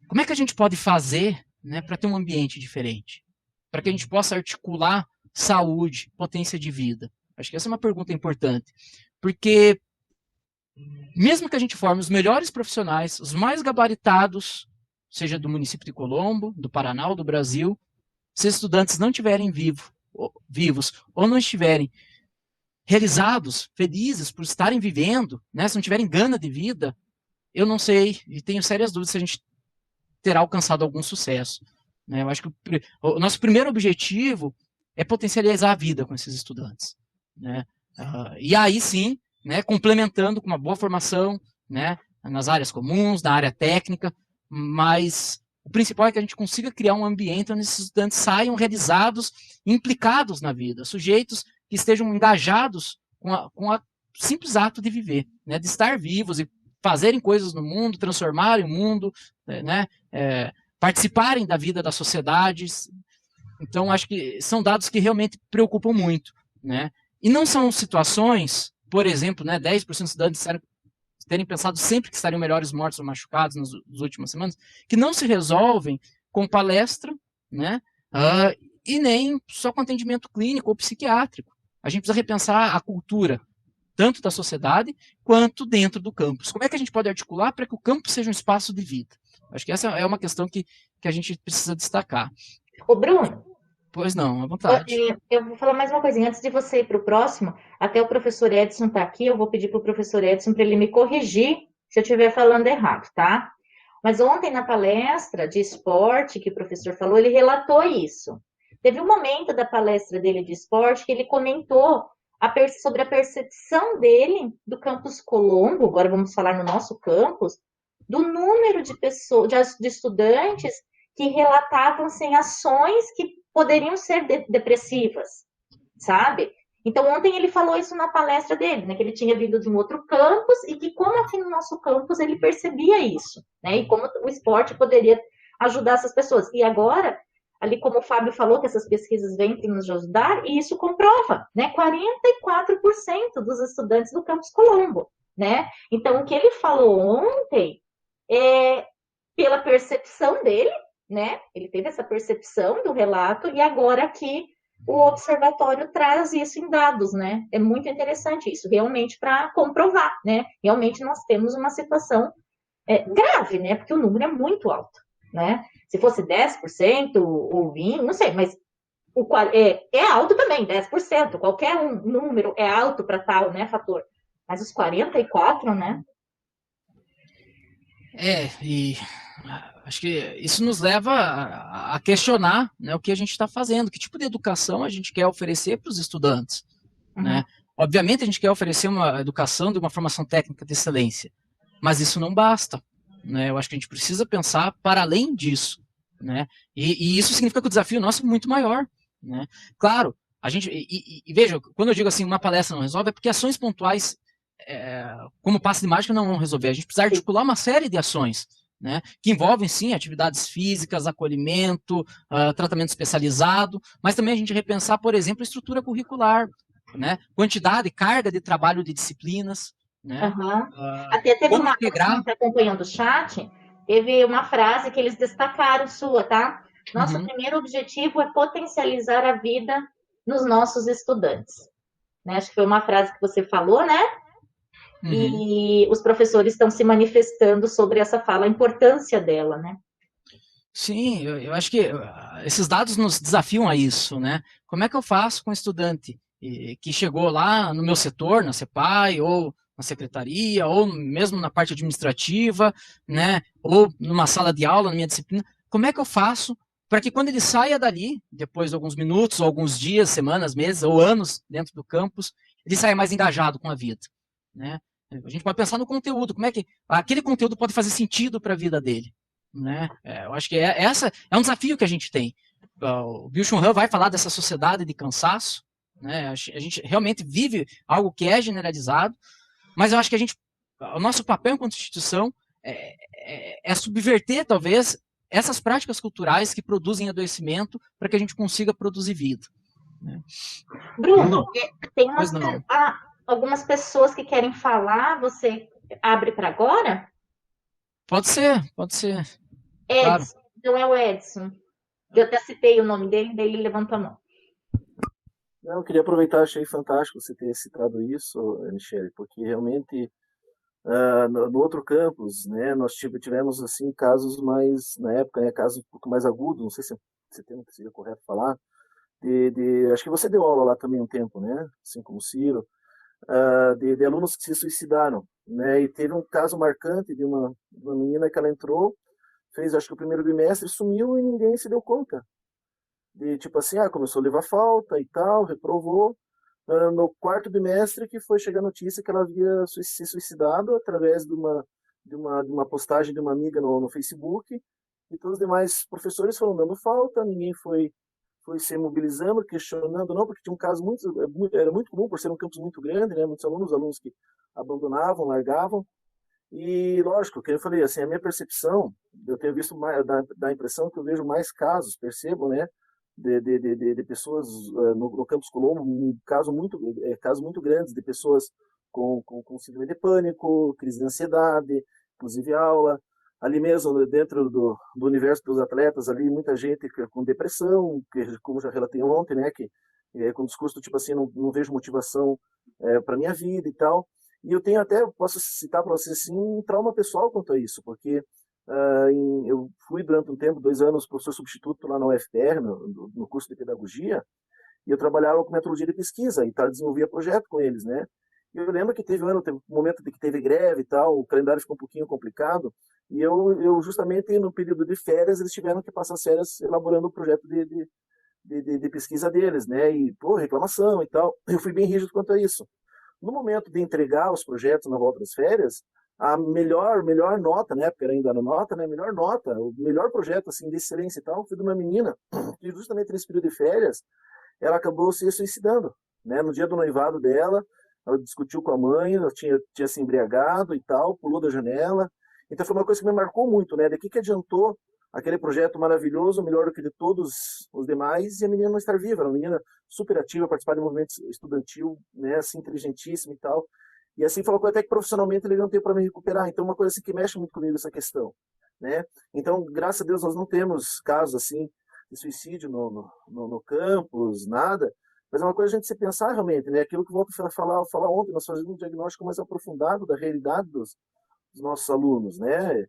como é que a gente pode fazer, né, para ter um ambiente diferente? Para que a gente possa articular saúde, potência de vida? Acho que essa é uma pergunta importante. Porque, mesmo que a gente forme os melhores profissionais, os mais gabaritados, seja do município de Colombo, do Paraná ou do Brasil, se os estudantes não estiverem vivos ou não estiverem realizados, felizes por estarem vivendo, né, se não tiverem gana de vida, eu não sei, e tenho sérias dúvidas se a gente terá alcançado algum sucesso. Né? Eu acho que o nosso primeiro objetivo é potencializar a vida com esses estudantes. Né? E aí sim, né, complementando com uma boa formação, né, nas áreas comuns, na área técnica, mas o principal é que a gente consiga criar um ambiente onde esses estudantes saiam realizados, implicados na vida, sujeitos que estejam engajados com a simples ato de viver, né, de estar vivos e fazerem coisas no mundo, transformarem o mundo, né, participarem da vida da sociedade. Então, acho que são dados que realmente preocupam muito, né? E não são situações, por exemplo, né, 10% dos estudantes terem pensado sempre que estariam melhores mortos ou machucados nas últimas semanas, que não se resolvem com palestra, né, e nem só com atendimento clínico ou psiquiátrico. A gente precisa repensar a cultura, tanto da sociedade quanto dentro do campus. Como é que a gente pode articular para que o campus seja um espaço de vida? Acho que essa é uma questão que a gente precisa destacar. Ô, Bruno, Pois não, à vontade. eu vou falar mais uma coisinha antes de você ir para o próximo. Até o professor Edson está aqui, eu vou pedir para o professor Edson para ele me corrigir se eu estiver falando errado, tá? Mas ontem na palestra de esporte que o professor falou, ele relatou isso. Teve um momento da palestra dele de esporte que ele comentou sobre a percepção dele do campus Colombo, agora vamos falar no nosso campus, do número de pessoas, de estudantes que relatavam ações que poderiam ser depressivas, sabe? Então, ontem ele falou isso na palestra dele, né? Que ele tinha vindo de um outro campus e que, como aqui no nosso campus, ele percebia isso, né? E como o esporte poderia ajudar essas pessoas. E agora, ali como o Fábio falou, que essas pesquisas vêm nos ajudar, e isso comprova, né? 44% dos estudantes do campus Colombo, né? Então, o que ele falou ontem é pela percepção dele, né? Ele teve essa percepção do relato e agora aqui o observatório traz isso em dados, né? É muito interessante isso, realmente para comprovar, né? Realmente nós temos uma situação grave, né? Porque o número é muito alto, né? Se fosse 10% ou 20%, não sei, mas é alto também, 10%. Qualquer número é alto para tal, né, fator. Mas os 44%, né? E acho que isso nos leva a questionar, né, o que a gente está fazendo, que tipo de educação a gente quer oferecer para os estudantes, né? Obviamente a gente quer oferecer uma educação de uma formação técnica de excelência, mas isso não basta, né? Eu acho que a gente precisa pensar para além disso, né? E isso significa que o desafio nosso é muito maior, né? Claro, a gente e veja, quando eu digo assim, uma palestra não resolve, é porque ações pontuais como passe de mágica não vão resolver. A gente precisa articular uma série de ações, né, que envolvem, sim, atividades físicas, acolhimento, tratamento especializado, mas também a gente repensar, por exemplo, a estrutura curricular, né, quantidade, carga de trabalho de disciplinas. Né, até teve uma coisa que acompanhando o chat, teve uma frase que eles destacaram sua, tá? Nosso primeiro objetivo é potencializar a vida nos nossos estudantes. Né? Acho que foi uma frase que você falou, né? E os professores estão se manifestando sobre essa fala, a importância dela, né? Sim, eu acho que esses dados nos desafiam a isso, né? Como é que eu faço com um estudante que chegou lá no meu setor, na CEPAI, ou na secretaria, ou mesmo na parte administrativa, né? Ou numa sala de aula, na minha disciplina, como é que eu faço para que quando ele saia dali, depois de alguns minutos, ou alguns dias, semanas, meses, ou anos dentro do campus, ele saia mais engajado com a vida, né? A gente pode pensar no conteúdo, como é que aquele conteúdo pode fazer sentido para a vida dele, né? Eu acho que essa é um desafio que a gente tem. O Byung-Chul Han vai falar dessa sociedade de cansaço, né? A gente realmente vive algo que é generalizado, mas eu acho que o nosso papel enquanto instituição é subverter, talvez, essas práticas culturais que produzem adoecimento para que a gente consiga produzir vida. Né? Bruno, tem algumas pessoas que querem falar, você abre para agora? Pode ser. Edson, claro. Então é o Edson. Eu até citei o nome dele, daí ele levantou a mão. Eu queria aproveitar, achei fantástico você ter citado isso, Michele, porque realmente no outro campus, né, nós tivemos assim casos mais, na época, né, casos um pouco mais agudos, não sei se seria correto falar, acho que você deu aula lá também um tempo, né, assim como o Ciro, de alunos que se suicidaram, né, e teve um caso marcante de uma menina que ela entrou, fez acho que o primeiro bimestre, sumiu e ninguém se deu conta. Tipo assim, começou a levar falta e tal, reprovou. No quarto bimestre que foi chegar a notícia que ela havia se suicidado através de uma postagem de uma amiga no Facebook, e todos os demais professores foram dando falta, ninguém foi se mobilizando, questionando, não, porque tinha um caso era muito comum, por ser um campus muito grande, né, muitos alunos que abandonavam, largavam, e lógico, que eu falei, assim, a minha percepção, eu tenho visto mais, da impressão que eu vejo mais casos, percebo, né, de pessoas no Campus Colombo, um casos muito grandes de pessoas com síndrome de pânico, crise de ansiedade, inclusive aula, ali mesmo dentro do universo dos atletas, ali muita gente com depressão, que, como já relatei ontem, né, que com discurso tipo assim, não vejo motivação para minha vida e tal. E eu tenho até, posso citar para vocês assim, um trauma pessoal quanto a isso, porque eu fui durante um tempo, 2 anos, professor substituto lá na UFPR, no curso de pedagogia, e eu trabalhava com metodologia de pesquisa e desenvolvia projeto com eles, né? E eu lembro que teve um momento de que teve greve e tal, o calendário ficou um pouquinho complicado, e eu justamente no período de férias, eles tiveram que passar as férias elaborando o projeto de pesquisa deles, né? E, reclamação e tal. Eu fui bem rígido quanto a isso. No momento de entregar os projetos na volta das férias, a melhor nota, né, porque era ainda na nota, né, melhor nota, o melhor projeto assim de excelência e tal, foi de uma menina que justamente nesse período de férias, ela acabou se suicidando, né, no dia do noivado dela, ela discutiu com a mãe, ela tinha se embriagado e tal, pulou da janela. Então foi uma coisa que me marcou muito, né, de que adiantou aquele projeto maravilhoso, melhor do que de todos os demais, e a menina não estar viva, era uma menina super ativa, participar de movimento estudantil, né, assim, inteligentíssima e tal. E assim falou até que profissionalmente ele não tem para me recuperar. Então, uma coisa assim que mexe muito comigo essa questão, né? Então, graças a Deus, nós não temos casos assim de suicídio no campus, nada. Mas é uma coisa a gente se pensar realmente, né? Aquilo que eu volto a falar ontem, nós fazemos um diagnóstico mais aprofundado da realidade dos nossos alunos, né?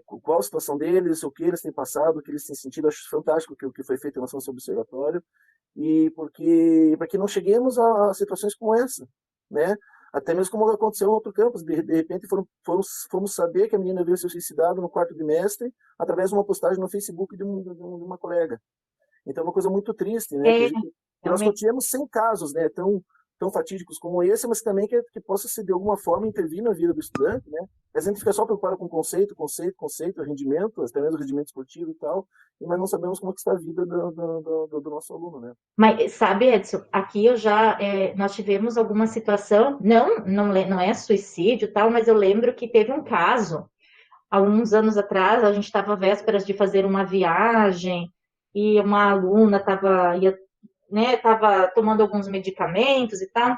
Qual a situação deles, o que eles têm passado, o que eles têm sentido. Acho fantástico o que foi feito em relação ao seu observatório, e para que não cheguemos a situações como essa, né? Até mesmo como aconteceu em outro campus, de repente fomos saber que a menina veio se suicidado no 4º bimestre através de uma postagem no Facebook de uma colega. Então é uma coisa muito triste, né? Que nós tivemos 100 casos, né, tão fatídicos como esse, mas também que possa se de alguma forma intervir na vida do estudante, né? A gente fica só preocupado com conceito, rendimento, até mesmo rendimento esportivo e tal, mas não sabemos como é que está a vida do nosso aluno, né? Mas sabe, Edson, aqui nós tivemos alguma situação, não é suicídio e tal, mas eu lembro que teve um caso, há uns anos atrás, a gente estava vésperas de fazer uma viagem, e uma aluna estava tomando alguns medicamentos e tal,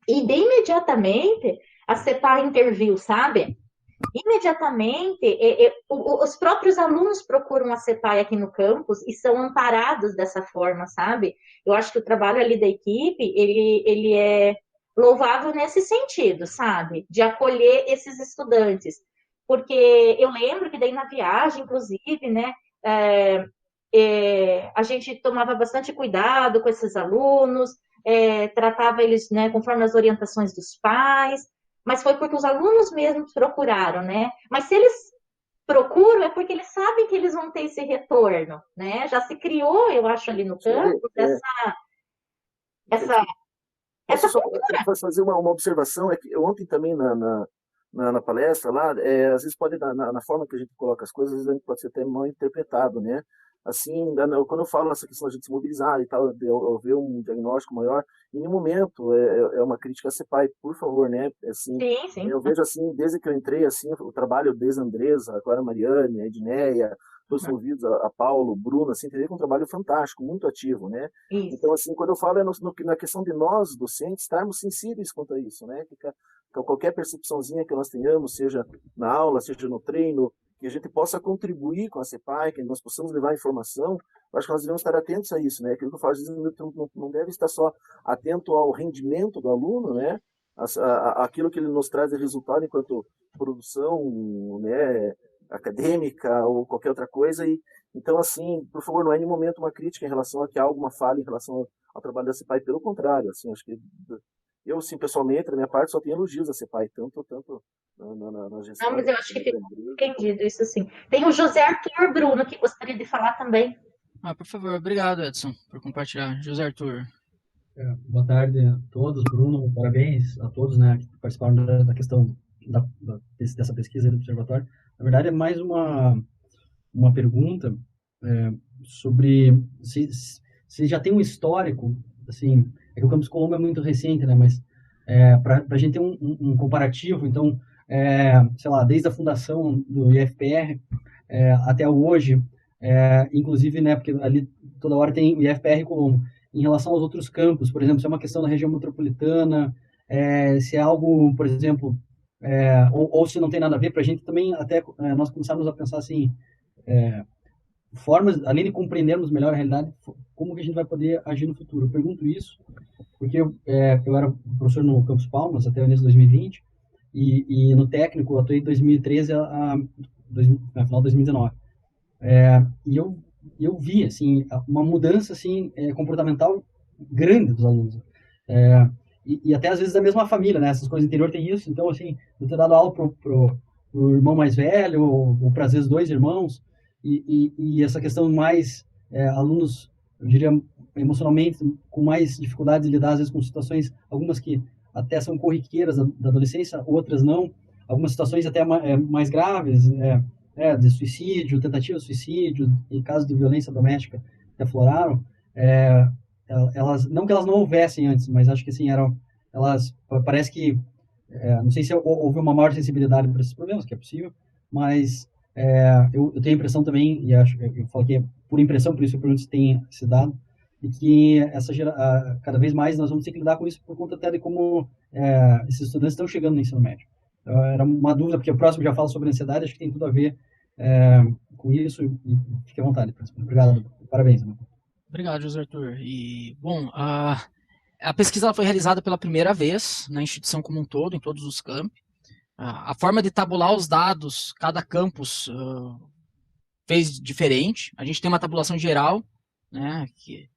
e de imediatamente a CEPAI interviu, sabe? Imediatamente, os próprios alunos procuram a CEPAI aqui no campus e são amparados dessa forma, sabe? Eu acho que o trabalho ali da equipe, ele é louvável nesse sentido, sabe? De acolher esses estudantes. Porque eu lembro que daí na viagem, inclusive, né, a gente tomava bastante cuidado com esses alunos, tratava eles, né, conforme as orientações dos pais, mas foi porque os alunos mesmos procuraram, né? Mas se eles procuram, é porque eles sabem que eles vão ter esse retorno, né? Já se criou, eu acho, ali no campo, essa cultura. Fazer uma observação, é que ontem também na palestra lá, às vezes pode, na forma que a gente coloca as coisas, às vezes a gente pode ser até mal interpretado, né? Assim, quando eu falo essa questão de a gente se mobilizar e tal, de haver um diagnóstico maior, em nenhum momento é uma crítica a CEPAI, por favor, né? Assim, sim. Eu vejo assim, desde que eu entrei, assim, o trabalho desde a Andresa, agora a Mariane, a Edneia, todos os envolvidos, a Paulo, Bruno, assim, teve um trabalho fantástico, muito ativo, né? Isso. Então, assim, quando eu falo na questão de nós, docentes, estarmos sensíveis quanto a isso, né? Que qualquer percepçãozinha que nós tenhamos, seja na aula, seja no treino, que a gente possa contribuir com a CEPAI, que nós possamos levar informação, eu acho que nós devemos estar atentos a isso, né? Aquilo que eu falo, às vezes, não deve estar só atento ao rendimento do aluno, né? Aquilo que ele nos traz de resultado enquanto produção, né, acadêmica ou qualquer outra coisa. Então, assim, por favor, não é em nenhum momento uma crítica em relação a que há alguma falha em relação ao trabalho da CEPAI, pelo contrário, assim, acho que eu, sim, pessoalmente, da minha parte, só tenho elogios à CEPAI, tanto na gestão... Não, mas eu acho que ficou entendido isso, sim. Tem o José Arthur Bruno, que gostaria de falar também. Por favor, obrigado, Edson, por compartilhar. José Arthur. Boa tarde a todos, Bruno, parabéns a todos, né, que participaram da questão dessa pesquisa do observatório, na verdade é mais uma pergunta sobre se já tem um histórico, assim, é que o Campus Colombo é muito recente, né, mas para a gente ter um comparativo, então, sei lá, desde a fundação do IFPR até hoje, inclusive, né, porque ali toda hora tem o IFPR e Colombo, em relação aos outros campos, por exemplo, se é uma questão da região metropolitana, se é algo, por exemplo, ou se não tem nada a ver, para a gente também, até nós começamos a pensar assim, formas, além de compreendermos melhor a realidade, como que a gente vai poder agir no futuro. Eu pergunto isso porque eu era professor no Campus Palmas até o início de 2020 e no técnico eu atuei de 2013 a final de 2019. E eu vi assim uma mudança assim comportamental grande dos alunos. E até às vezes da mesma família, né? Essas coisas do interior tem isso. Então, assim, eu ter dado aula pro irmão mais velho, ou para às vezes 2 irmãos, e essa questão mais alunos, eu diria, emocionalmente com mais dificuldade de lidar às vezes com situações, algumas que até são corriqueiras da adolescência, outras não, algumas situações até mais graves, de suicídio, tentativa de suicídio, e casos de violência doméstica que afloraram, elas, não que elas não houvessem antes, mas acho que assim, elas, parece que, não sei se houve uma maior sensibilidade para esses problemas, que é possível, mas eu tenho a impressão também, e eu falo que é por impressão, por isso eu pergunto se tem esse dado, e que cada vez mais nós vamos ter que lidar com isso por conta até de como esses estudantes estão chegando no ensino médio. Era uma dúvida, porque o próximo já fala sobre ansiedade, acho que tem tudo a ver com isso, e fique à vontade. Obrigado, parabéns. Né? Obrigado, José Arthur. E, bom, a pesquisa foi realizada pela primeira vez na instituição como um todo, em todos os campi. A forma de tabular os dados, cada campus fez diferente. A gente tem uma tabulação geral, né, que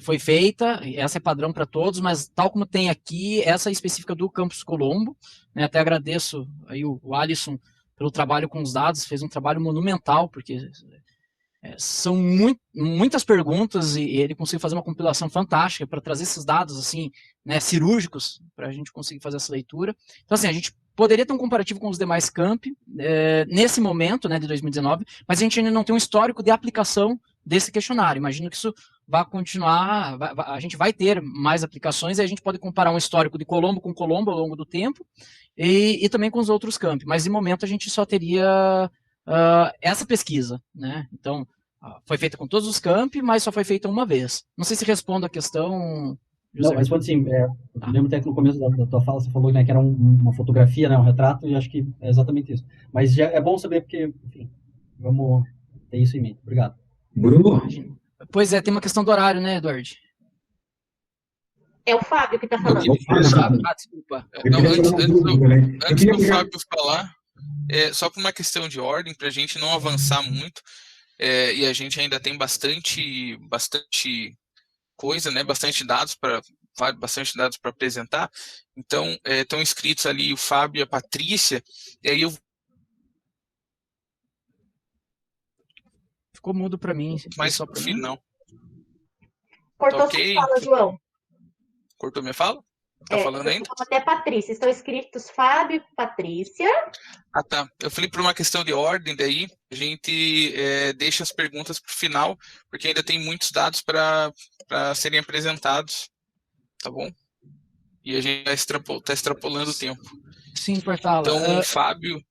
foi feita, essa é padrão para todos, mas tal como tem aqui, essa é específica do Campus Colombo, né, até agradeço aí o Alisson pelo trabalho com os dados, fez um trabalho monumental, porque são muitas perguntas e ele conseguiu fazer uma compilação fantástica para trazer esses dados assim, né, cirúrgicos, para a gente conseguir fazer essa leitura. Então, assim, a gente poderia ter um comparativo com os demais campi nesse momento, né, de 2019, mas a gente ainda não tem um histórico de aplicação desse questionário. Imagino que isso vai continuar, a gente vai ter mais aplicações, e a gente pode comparar um histórico de Colombo com Colombo ao longo do tempo, e também com os outros campi, mas de momento a gente só teria essa pesquisa, né? Então, foi feita com todos os campi, mas só foi feita uma vez. Não sei se respondo a questão, José. Não, responde sim. Eu lembro até que no começo da tua fala você falou, né, que era uma fotografia, né, um retrato, e acho que é exatamente isso. Mas já é bom saber porque, enfim, vamos ter isso em mente. Obrigado. Bruno? Pois é, tem uma questão do horário, né, Eduardo? É o Fábio que está falando. Desculpa. Não, antes do Fábio falar, só por uma questão de ordem, para a gente não avançar muito, e a gente ainda tem bastante coisa, né, bastante dados para apresentar. Então, estão inscritos ali o Fábio e a Patrícia, e aí eu... Ficou mudo para mim. Mas só para o final. Cortou okay. Sua fala, João. Cortou minha fala? Tá falando ainda? Até Patrícia. Estão escritos Fábio e Patrícia. Ah, tá. Eu falei por uma questão de ordem, daí a gente deixa as perguntas para o final, porque ainda tem muitos dados para serem apresentados, tá bom? E a gente está extrapolando o tempo. Sim, Portala. Então, Fábio...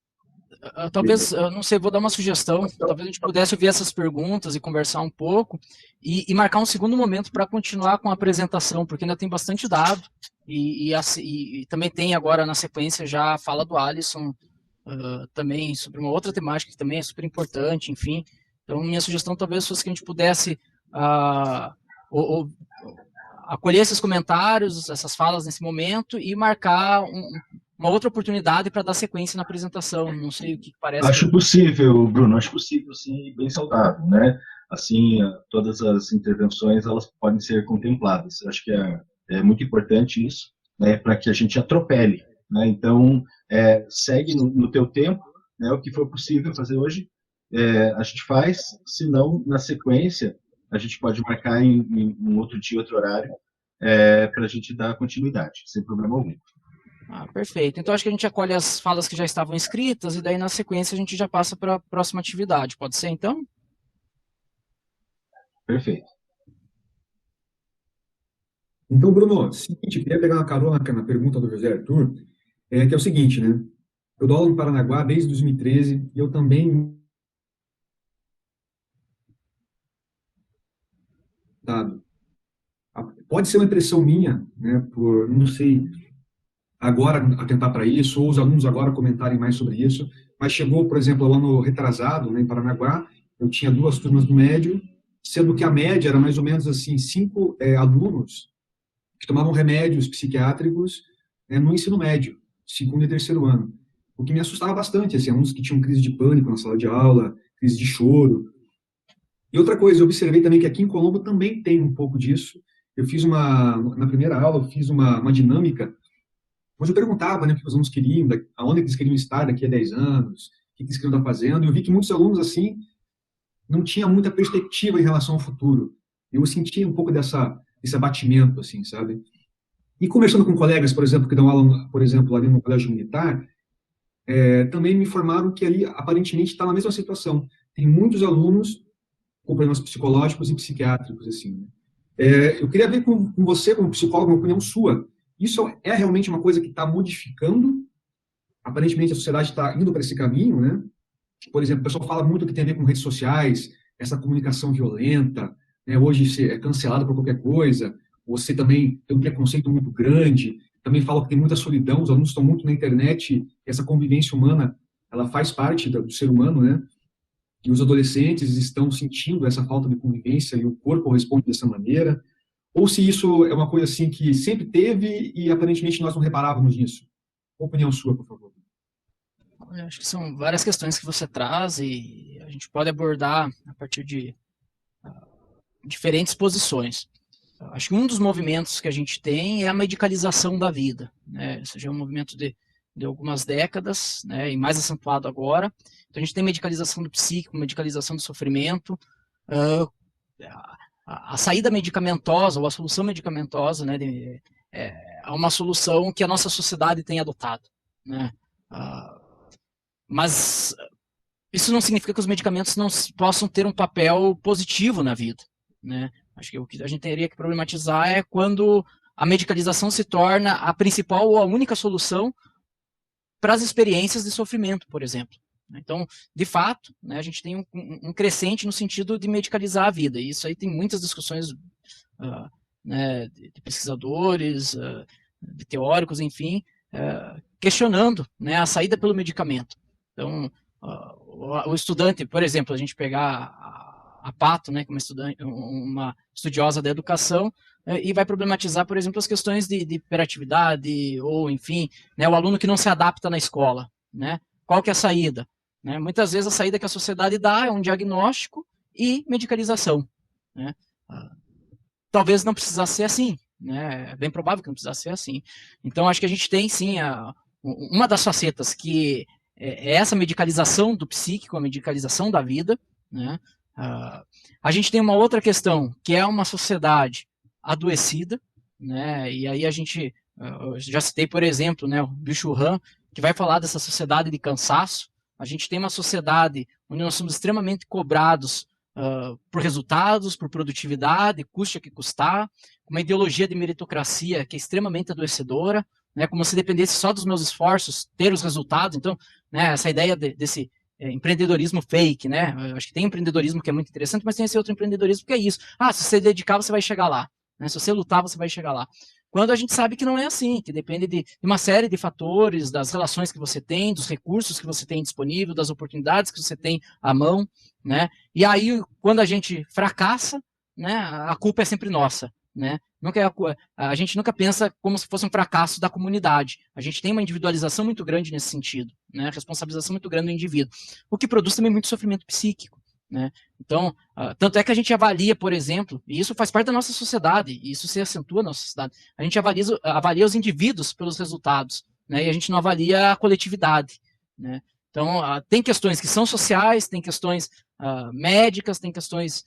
Talvez, não sei, vou dar uma sugestão, talvez a gente pudesse ouvir essas perguntas e conversar um pouco, e marcar um segundo momento para continuar com a apresentação, porque ainda tem bastante dado, e também tem agora na sequência já a fala do Alisson, também sobre uma outra temática que também é super importante, enfim. Então, minha sugestão talvez fosse que a gente pudesse acolher esses comentários, essas falas nesse momento, e marcar uma outra oportunidade para dar sequência na apresentação. Não sei o que parece. Acho possível, Bruno, acho possível, sim, bem saudável, né? Assim, todas as intervenções, elas podem ser contempladas. Acho que é muito importante isso, né, para que a gente atropele, né? Então, segue no teu tempo, né, o que for possível fazer hoje, a gente faz, se não, na sequência, a gente pode marcar em outro dia, outro horário, para a gente dar continuidade, sem problema algum. Perfeito. Então, acho que a gente acolhe as falas que já estavam escritas e daí, na sequência, a gente já passa para a próxima atividade. Pode ser, então? Perfeito. Então, Bruno, seguinte, queria pegar uma carona na pergunta do José Arthur, que é o seguinte, né? Eu dou aula no Paranaguá desde 2013 e eu também... Pode ser uma impressão minha, né, por, não sei, agora atentar para isso, ou os alunos agora comentarem mais sobre isso, mas chegou, por exemplo, o ano retrasado, né, em Paranaguá, eu tinha 2 turmas do médio, sendo que a média era mais ou menos assim, 5 alunos que tomavam remédios psiquiátricos no ensino médio, 2º e 3º ano, o que me assustava bastante, assim, alunos que tinham crise de pânico na sala de aula, crise de choro. E outra coisa, eu observei também que aqui em Colombo também tem um pouco disso. Eu fiz na primeira aula, eu fiz uma dinâmica, onde eu perguntava, né, o que os alunos queriam, aonde eles queriam estar daqui a 10 anos, o que eles queriam estar fazendo, e eu vi que muitos alunos, assim, não tinham muita perspectiva em relação ao futuro. Eu sentia um pouco desse abatimento, assim, sabe? E conversando com colegas, por exemplo, que dão aula, por exemplo, ali no colégio militar, também me informaram que ali, aparentemente, está na mesma situação. Tem muitos alunos com problemas psicológicos e psiquiátricos, assim. Eu queria ver com você, como psicólogo, uma opinião sua. Isso é realmente uma coisa que está modificando? Aparentemente, a sociedade está indo para esse caminho, né? Por exemplo, o pessoal fala muito que tem a ver com redes sociais, essa comunicação violenta, né? Hoje você é cancelado por qualquer coisa, você também tem um preconceito muito grande, também fala que tem muita solidão, os alunos estão muito na internet, essa convivência humana, ela faz parte do ser humano, né? E os adolescentes estão sentindo essa falta de convivência e o corpo responde dessa maneira, ou se isso é uma coisa assim que sempre teve e aparentemente nós não reparávamos nisso. Opinião sua, por favor. Eu acho que são várias questões que você traz e a gente pode abordar a partir de diferentes posições. Acho que um dos movimentos que a gente tem é a medicalização da vida, né? Isso já é um movimento de algumas décadas, né, e mais acentuado agora. Então, a gente tem medicalização do psíquico, medicalização do sofrimento, a saída medicamentosa, ou a solução medicamentosa, né, é uma solução que a nossa sociedade tem adotado, né? Mas isso não significa que os medicamentos não possam ter um papel positivo na vida, né? Acho que o que a gente teria que problematizar é quando a medicalização se torna a principal ou a única solução para as experiências de sofrimento, por exemplo. Então, de fato, né, a gente tem um crescente no sentido de medicalizar a vida, e isso aí tem muitas discussões né, de pesquisadores, de teóricos, enfim, questionando, né, a saída pelo medicamento. Então, o estudante, por exemplo, a gente pegar a Pato, né, como uma estudiosa da educação, e vai problematizar, por exemplo, as questões de hiperatividade, ou, enfim, né, o aluno que não se adapta na escola, né? Qual que é a saída? Né? Muitas vezes a saída que a sociedade dá é um diagnóstico e medicalização, né? Talvez não precisasse ser assim, né? É bem provável que não precisasse ser assim. Então, acho que a gente tem, sim, uma das facetas que é essa medicalização do psíquico, a medicalização da vida, né? A gente tem uma outra questão, que é uma sociedade adoecida, né? E aí a gente, eu já citei, por exemplo, né, o Byung-Chul Han, que vai falar dessa sociedade de cansaço. A gente tem uma sociedade onde nós somos extremamente cobrados por resultados, por produtividade, custe o que custar, uma ideologia de meritocracia que é extremamente adoecedora, né, como se dependesse só dos meus esforços ter os resultados. Então, né, essa ideia desse empreendedorismo fake, né? Eu acho que tem empreendedorismo que é muito interessante, mas tem esse outro empreendedorismo que é isso. Se você dedicar, você vai chegar lá. Né? Se você lutar, você vai chegar lá. Quando a gente sabe que não é assim, que depende de uma série de fatores, das relações que você tem, dos recursos que você tem disponível, das oportunidades que você tem à mão, né? E aí, quando a gente fracassa, né, a culpa é sempre nossa, né? A gente nunca pensa como se fosse um fracasso da comunidade. A gente tem uma individualização muito grande nesse sentido, né? Responsabilização muito grande do indivíduo, o que produz também muito sofrimento psíquico. Né? Então, tanto é que a gente avalia, por exemplo, e isso faz parte da nossa sociedade, e isso se acentua na nossa sociedade, a gente avalia os indivíduos pelos resultados, né? E a gente não avalia a coletividade, né? Então, tem questões que são sociais, tem questões médicas, tem questões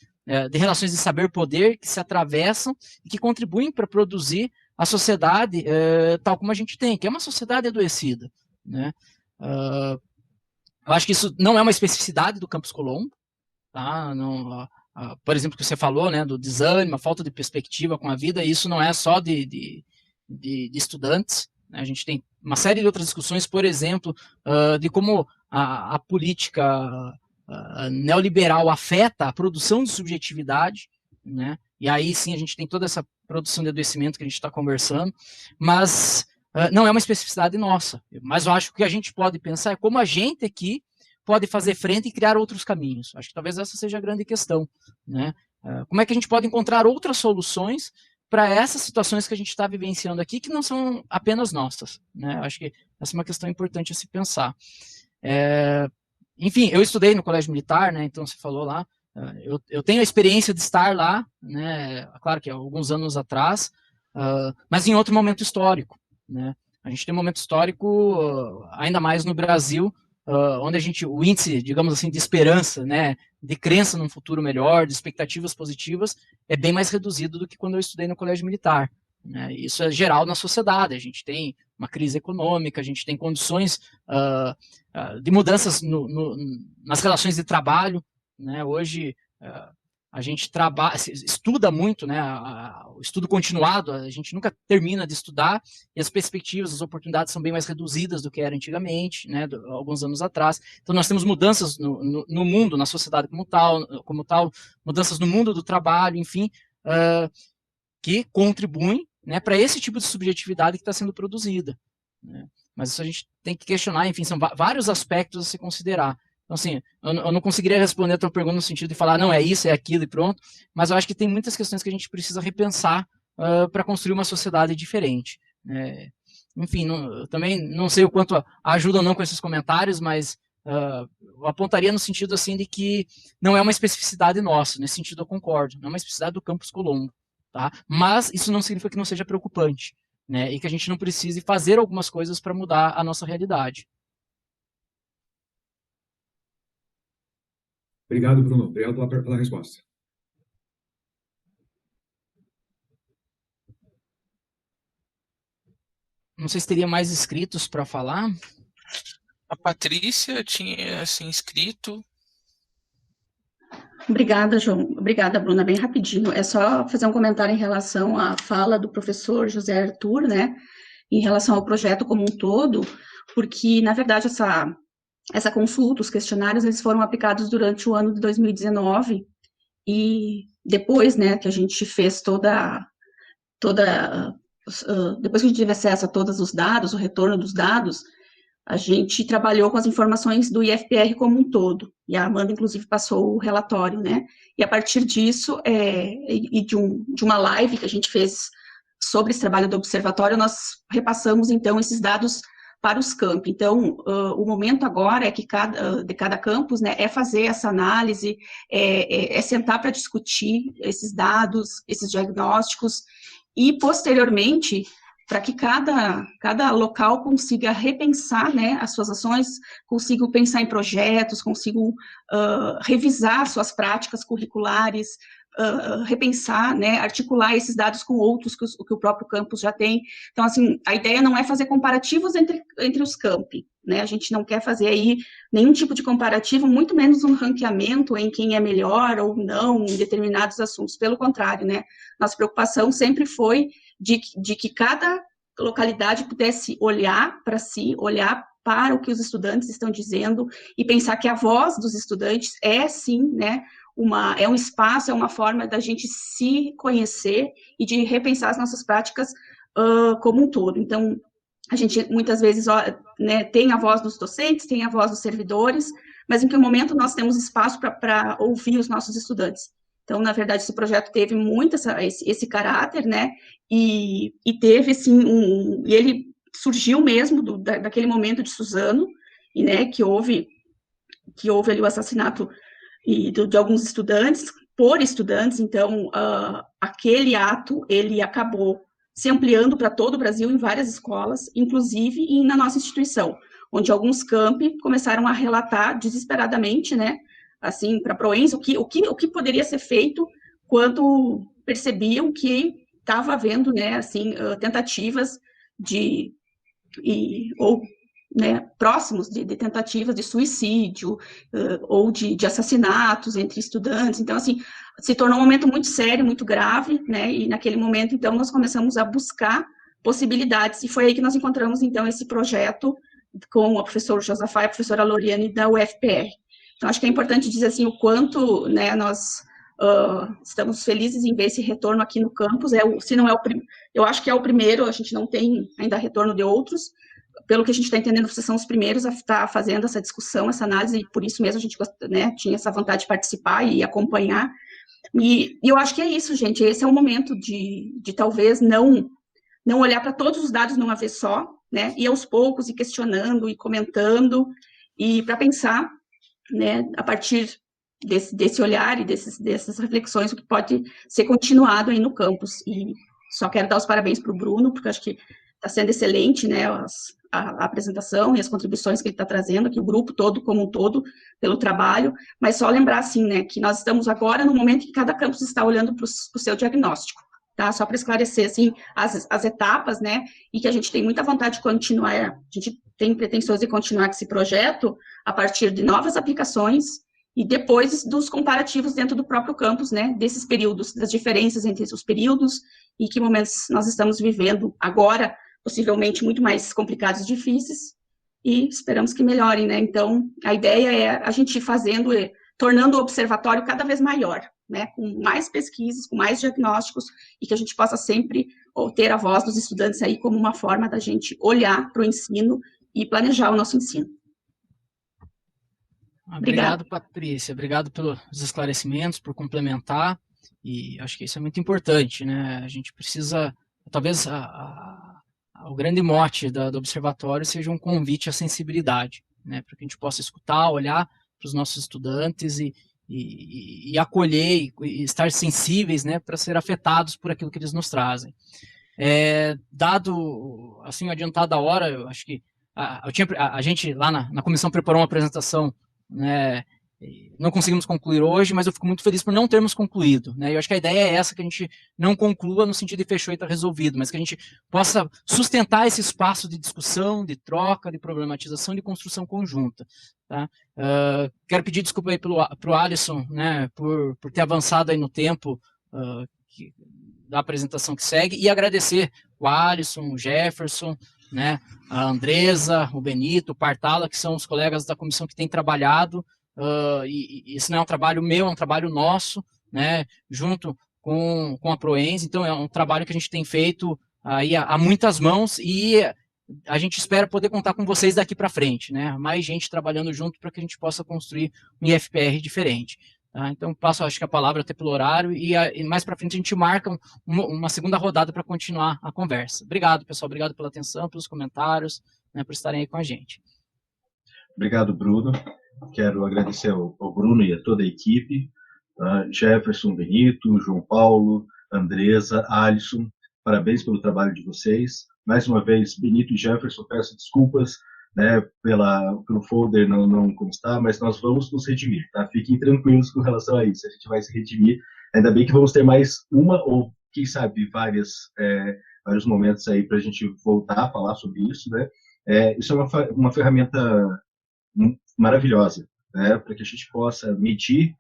de relações de saber-poder que se atravessam e que contribuem para produzir a sociedade tal como a gente tem, que é uma sociedade adoecida, né? Eu acho que isso não é uma especificidade do Campus Colombo, tá? Não, por exemplo, que você falou, né, do desânimo, a falta de perspectiva com a vida, isso não é só de estudantes, né? A gente tem uma série de outras discussões, por exemplo, de como a política neoliberal afeta a produção de subjetividade, né? E aí sim a gente tem toda essa produção de adoecimento que a gente está conversando, mas não é uma especificidade nossa. Mas eu acho que o que a gente pode pensar é como a gente aqui pode fazer frente e criar outros caminhos. Acho que talvez essa seja a grande questão, né? Como é que a gente pode encontrar outras soluções para essas situações que a gente está vivenciando aqui, que não são apenas nossas, né? Acho que essa é uma questão importante a se pensar. Enfim, eu estudei no Colégio Militar, né? Então você falou lá, eu tenho a experiência de estar lá, né? Claro que há alguns anos atrás, mas em outro momento histórico, né? A gente tem um momento histórico, ainda mais no Brasil, onde o índice, digamos assim, de esperança, né, de crença num futuro melhor, de expectativas positivas, é bem mais reduzido do que quando eu estudei no Colégio Militar, né? Isso é geral na sociedade. A gente tem uma crise econômica, a gente tem condições de mudanças nas relações de trabalho, né? Hoje a gente estuda muito, né? O estudo continuado, a gente nunca termina de estudar, e as perspectivas, as oportunidades são bem mais reduzidas do que era antigamente, né? Alguns anos atrás. Então nós temos mudanças no mundo, na sociedade como tal, mudanças no mundo do trabalho, enfim, que contribuem, né, para esse tipo de subjetividade que está sendo produzida, né? Mas isso a gente tem que questionar, enfim, são vários aspectos a se considerar. Então, assim, eu não conseguiria responder a tua pergunta no sentido de falar, não, é isso, é aquilo e pronto, mas eu acho que tem muitas questões que a gente precisa repensar para construir uma sociedade diferente. Enfim, eu também não sei o quanto ajuda ou não com esses comentários, mas eu apontaria no sentido, assim, de que não é uma especificidade nossa. Nesse sentido eu concordo, não é uma especificidade do Campus Colombo, tá? Mas isso não significa que não seja preocupante, né? E que a gente não precise fazer algumas coisas para mudar a nossa realidade. Obrigado, Bruno. Obrigado pela resposta. Não sei se teria mais inscritos para falar. A Patrícia tinha se inscrito. Obrigada, João. Obrigada, Bruna. Bem rapidinho. É só fazer um comentário em relação à fala do professor José Arthur, né? Em relação ao projeto como um todo, porque, na verdade, essa consulta, os questionários, eles foram aplicados durante o ano de 2019, e depois, né, que a gente fez depois que a gente teve acesso a todos os dados, o retorno dos dados, a gente trabalhou com as informações do IFPR como um todo, e a Amanda, inclusive, passou o relatório, né, e a partir disso, e de uma live que a gente fez sobre esse trabalho do observatório, nós repassamos, então, esses dados para os campi. Então, o momento agora é que de cada campus, né, é fazer essa análise, é sentar para discutir esses dados, esses diagnósticos, e, posteriormente, para que cada local consiga repensar, né, as suas ações, consiga pensar em projetos, consiga revisar suas práticas curriculares, repensar, né, articular esses dados com outros que o próprio campus já tem. Então, assim, a ideia não é fazer comparativos entre os campi, né, a gente não quer fazer aí nenhum tipo de comparativo, muito menos um ranqueamento em quem é melhor ou não em determinados assuntos, pelo contrário, né, nossa preocupação sempre foi de que cada localidade pudesse olhar para si, olhar para o que os estudantes estão dizendo e pensar que a voz dos estudantes é, sim, né, é um espaço, é uma forma da gente se conhecer e de repensar as nossas práticas como um todo. Então, a gente muitas vezes, né, tem a voz dos docentes, tem a voz dos servidores, mas em que momento nós temos espaço para ouvir os nossos estudantes. Então, na verdade, esse projeto teve muito esse caráter, né, e teve, assim, e ele surgiu mesmo daquele momento de Suzano, e, né, que houve ali o assassinato de alguns estudantes, por estudantes. Então, aquele ato, ele acabou se ampliando para todo o Brasil, em várias escolas, inclusive na nossa instituição, onde alguns campi começaram a relatar desesperadamente, né, assim, para a Proença, o que poderia ser feito quando percebiam que estava havendo, né, assim, tentativas né, próximos de tentativas de suicídio ou de assassinatos entre estudantes. Então, assim, se tornou um momento muito sério, muito grave, né, e naquele momento, então, nós começamos a buscar possibilidades, e foi aí que nós encontramos, então, esse projeto com o professor Josafá e a professora Loriane da UFPR. Então, acho que é importante dizer, assim, o quanto, né, nós estamos felizes em ver esse retorno aqui no campus, se não é o primeiro, eu acho que é o primeiro, a gente não tem ainda retorno de outros, pelo que a gente está entendendo, vocês são os primeiros a estar fazendo essa discussão, essa análise, e por isso mesmo a gente, né, tinha essa vontade de participar e acompanhar, e eu acho que é isso, gente, esse é o momento de talvez não olhar para todos os dados numa vez só, né, e aos poucos, e questionando, e comentando, e para pensar, né, a partir desse olhar e dessas reflexões, o que pode ser continuado aí no campus. E só quero dar os parabéns para o Bruno, porque acho que está sendo excelente, né, a apresentação e as contribuições que ele está trazendo aqui, o grupo todo, como um todo, pelo trabalho, mas só lembrar, assim, né, que nós estamos agora no momento que cada campus está olhando para o seu diagnóstico, tá? Só para esclarecer, assim, as etapas, né, e que a gente tem muita vontade de continuar, a gente tem pretensões de continuar com esse projeto a partir de novas aplicações e depois dos comparativos dentro do próprio campus, né, desses períodos, das diferenças entre os períodos e que momentos nós estamos vivendo agora, possivelmente muito mais complicados e difíceis, e esperamos que melhorem, né? Então, a ideia é a gente ir fazendo, tornando o observatório cada vez maior, né? Com mais pesquisas, com mais diagnósticos, e que a gente possa sempre ter a voz dos estudantes aí como uma forma da gente olhar para o ensino e planejar o nosso ensino. Obrigado, Patrícia. Obrigado pelos esclarecimentos, por complementar. E acho que isso é muito importante, né? A gente precisa, talvez, o grande mote do observatório seja um convite à sensibilidade, né? Para que a gente possa escutar, olhar para os nossos estudantes e acolher e estar sensíveis, né? Para ser afetados por aquilo que eles nos trazem. Dado, assim, o adiantado da hora, eu acho que a gente lá na comissão preparou uma apresentação, né, não conseguimos concluir hoje, mas eu fico muito feliz por não termos concluído, né? Eu acho que a ideia é essa, que a gente não conclua no sentido de fechou e está resolvido, mas que a gente possa sustentar esse espaço de discussão, de troca, de problematização, de construção conjunta, tá? Quero pedir desculpa aí pro Alisson, né, por ter avançado aí no tempo da apresentação que segue, e agradecer o Alisson, o Jefferson, né, a Andresa, o Benito, o Partala, que são os colegas da comissão que têm trabalhado, e isso não é um trabalho meu, é um trabalho nosso, né, junto com a Proense. Então é um trabalho que a gente tem feito aí a muitas mãos, e a gente espera poder contar com vocês daqui para frente, né, mais gente trabalhando junto para que a gente possa construir um IFPR diferente. Tá? Então passo, acho que a palavra até pelo horário, e mais para frente a gente marca uma segunda rodada para continuar a conversa. Obrigado, pessoal, obrigado pela atenção, pelos comentários, né, por estarem aí com a gente. Obrigado, Bruno. Quero agradecer ao Bruno e a toda a equipe, Jefferson, Benito, João Paulo, Andresa, Alisson, parabéns pelo trabalho de vocês. Mais uma vez, Benito e Jefferson, peço desculpas, né, pelo folder não constar, mas nós vamos nos redimir, tá? Fiquem tranquilos com relação a isso, a gente vai se redimir. Ainda bem que vamos ter mais uma, ou quem sabe vários momentos aí para a gente voltar a falar sobre isso, né? Isso é uma ferramenta maravilhosa, né, para que a gente possa medir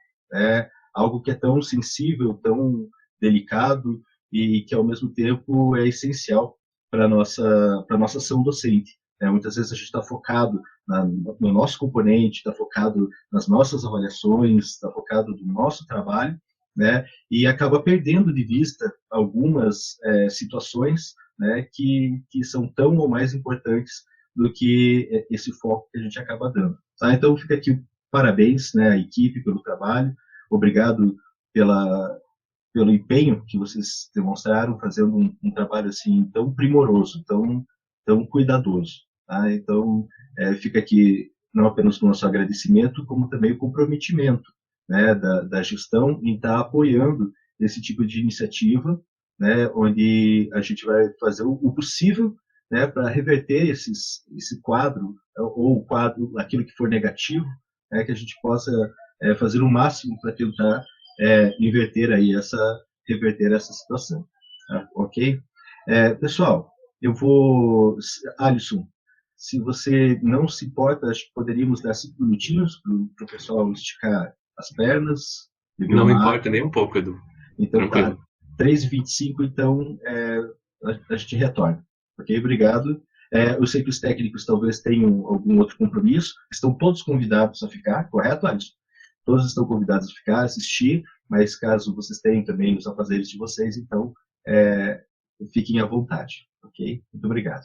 algo que é tão sensível, tão delicado, e que ao mesmo tempo é essencial para a nossa ação docente. Muitas vezes a gente está focado no nosso componente, está focado nas nossas avaliações, está focado no nosso trabalho, né, e acaba perdendo de vista algumas situações, né, que são tão ou mais importantes do que esse foco que a gente acaba dando. Tá? Então fica aqui parabéns, né, à equipe pelo trabalho, obrigado pelo empenho que vocês demonstraram, fazendo um trabalho assim tão primoroso, tão cuidadoso. Tá? Então fica aqui não apenas o nosso agradecimento, como também o comprometimento, né, da gestão em estar apoiando esse tipo de iniciativa, né, onde a gente vai fazer o possível, né, para reverter esse quadro, ou o quadro, aquilo que for negativo, né, que a gente possa fazer o máximo para tentar reverter essa situação. Tá? Ok? ok? Pessoal, eu vou... Alisson, se você não se importa, acho que poderíamos dar 5 minutinhos para o pessoal esticar as pernas. Não importa nem um pouco, Edu. Então, tranquilo. Tá, 3h25, então, a gente retorna. Ok? Obrigado. Eu sei que os técnicos talvez tenham algum outro compromisso. Estão todos convidados a ficar, correto, Alisson? Todos estão convidados a ficar, assistir, mas caso vocês tenham também os afazeres de vocês, então, fiquem à vontade. Ok? Muito obrigado.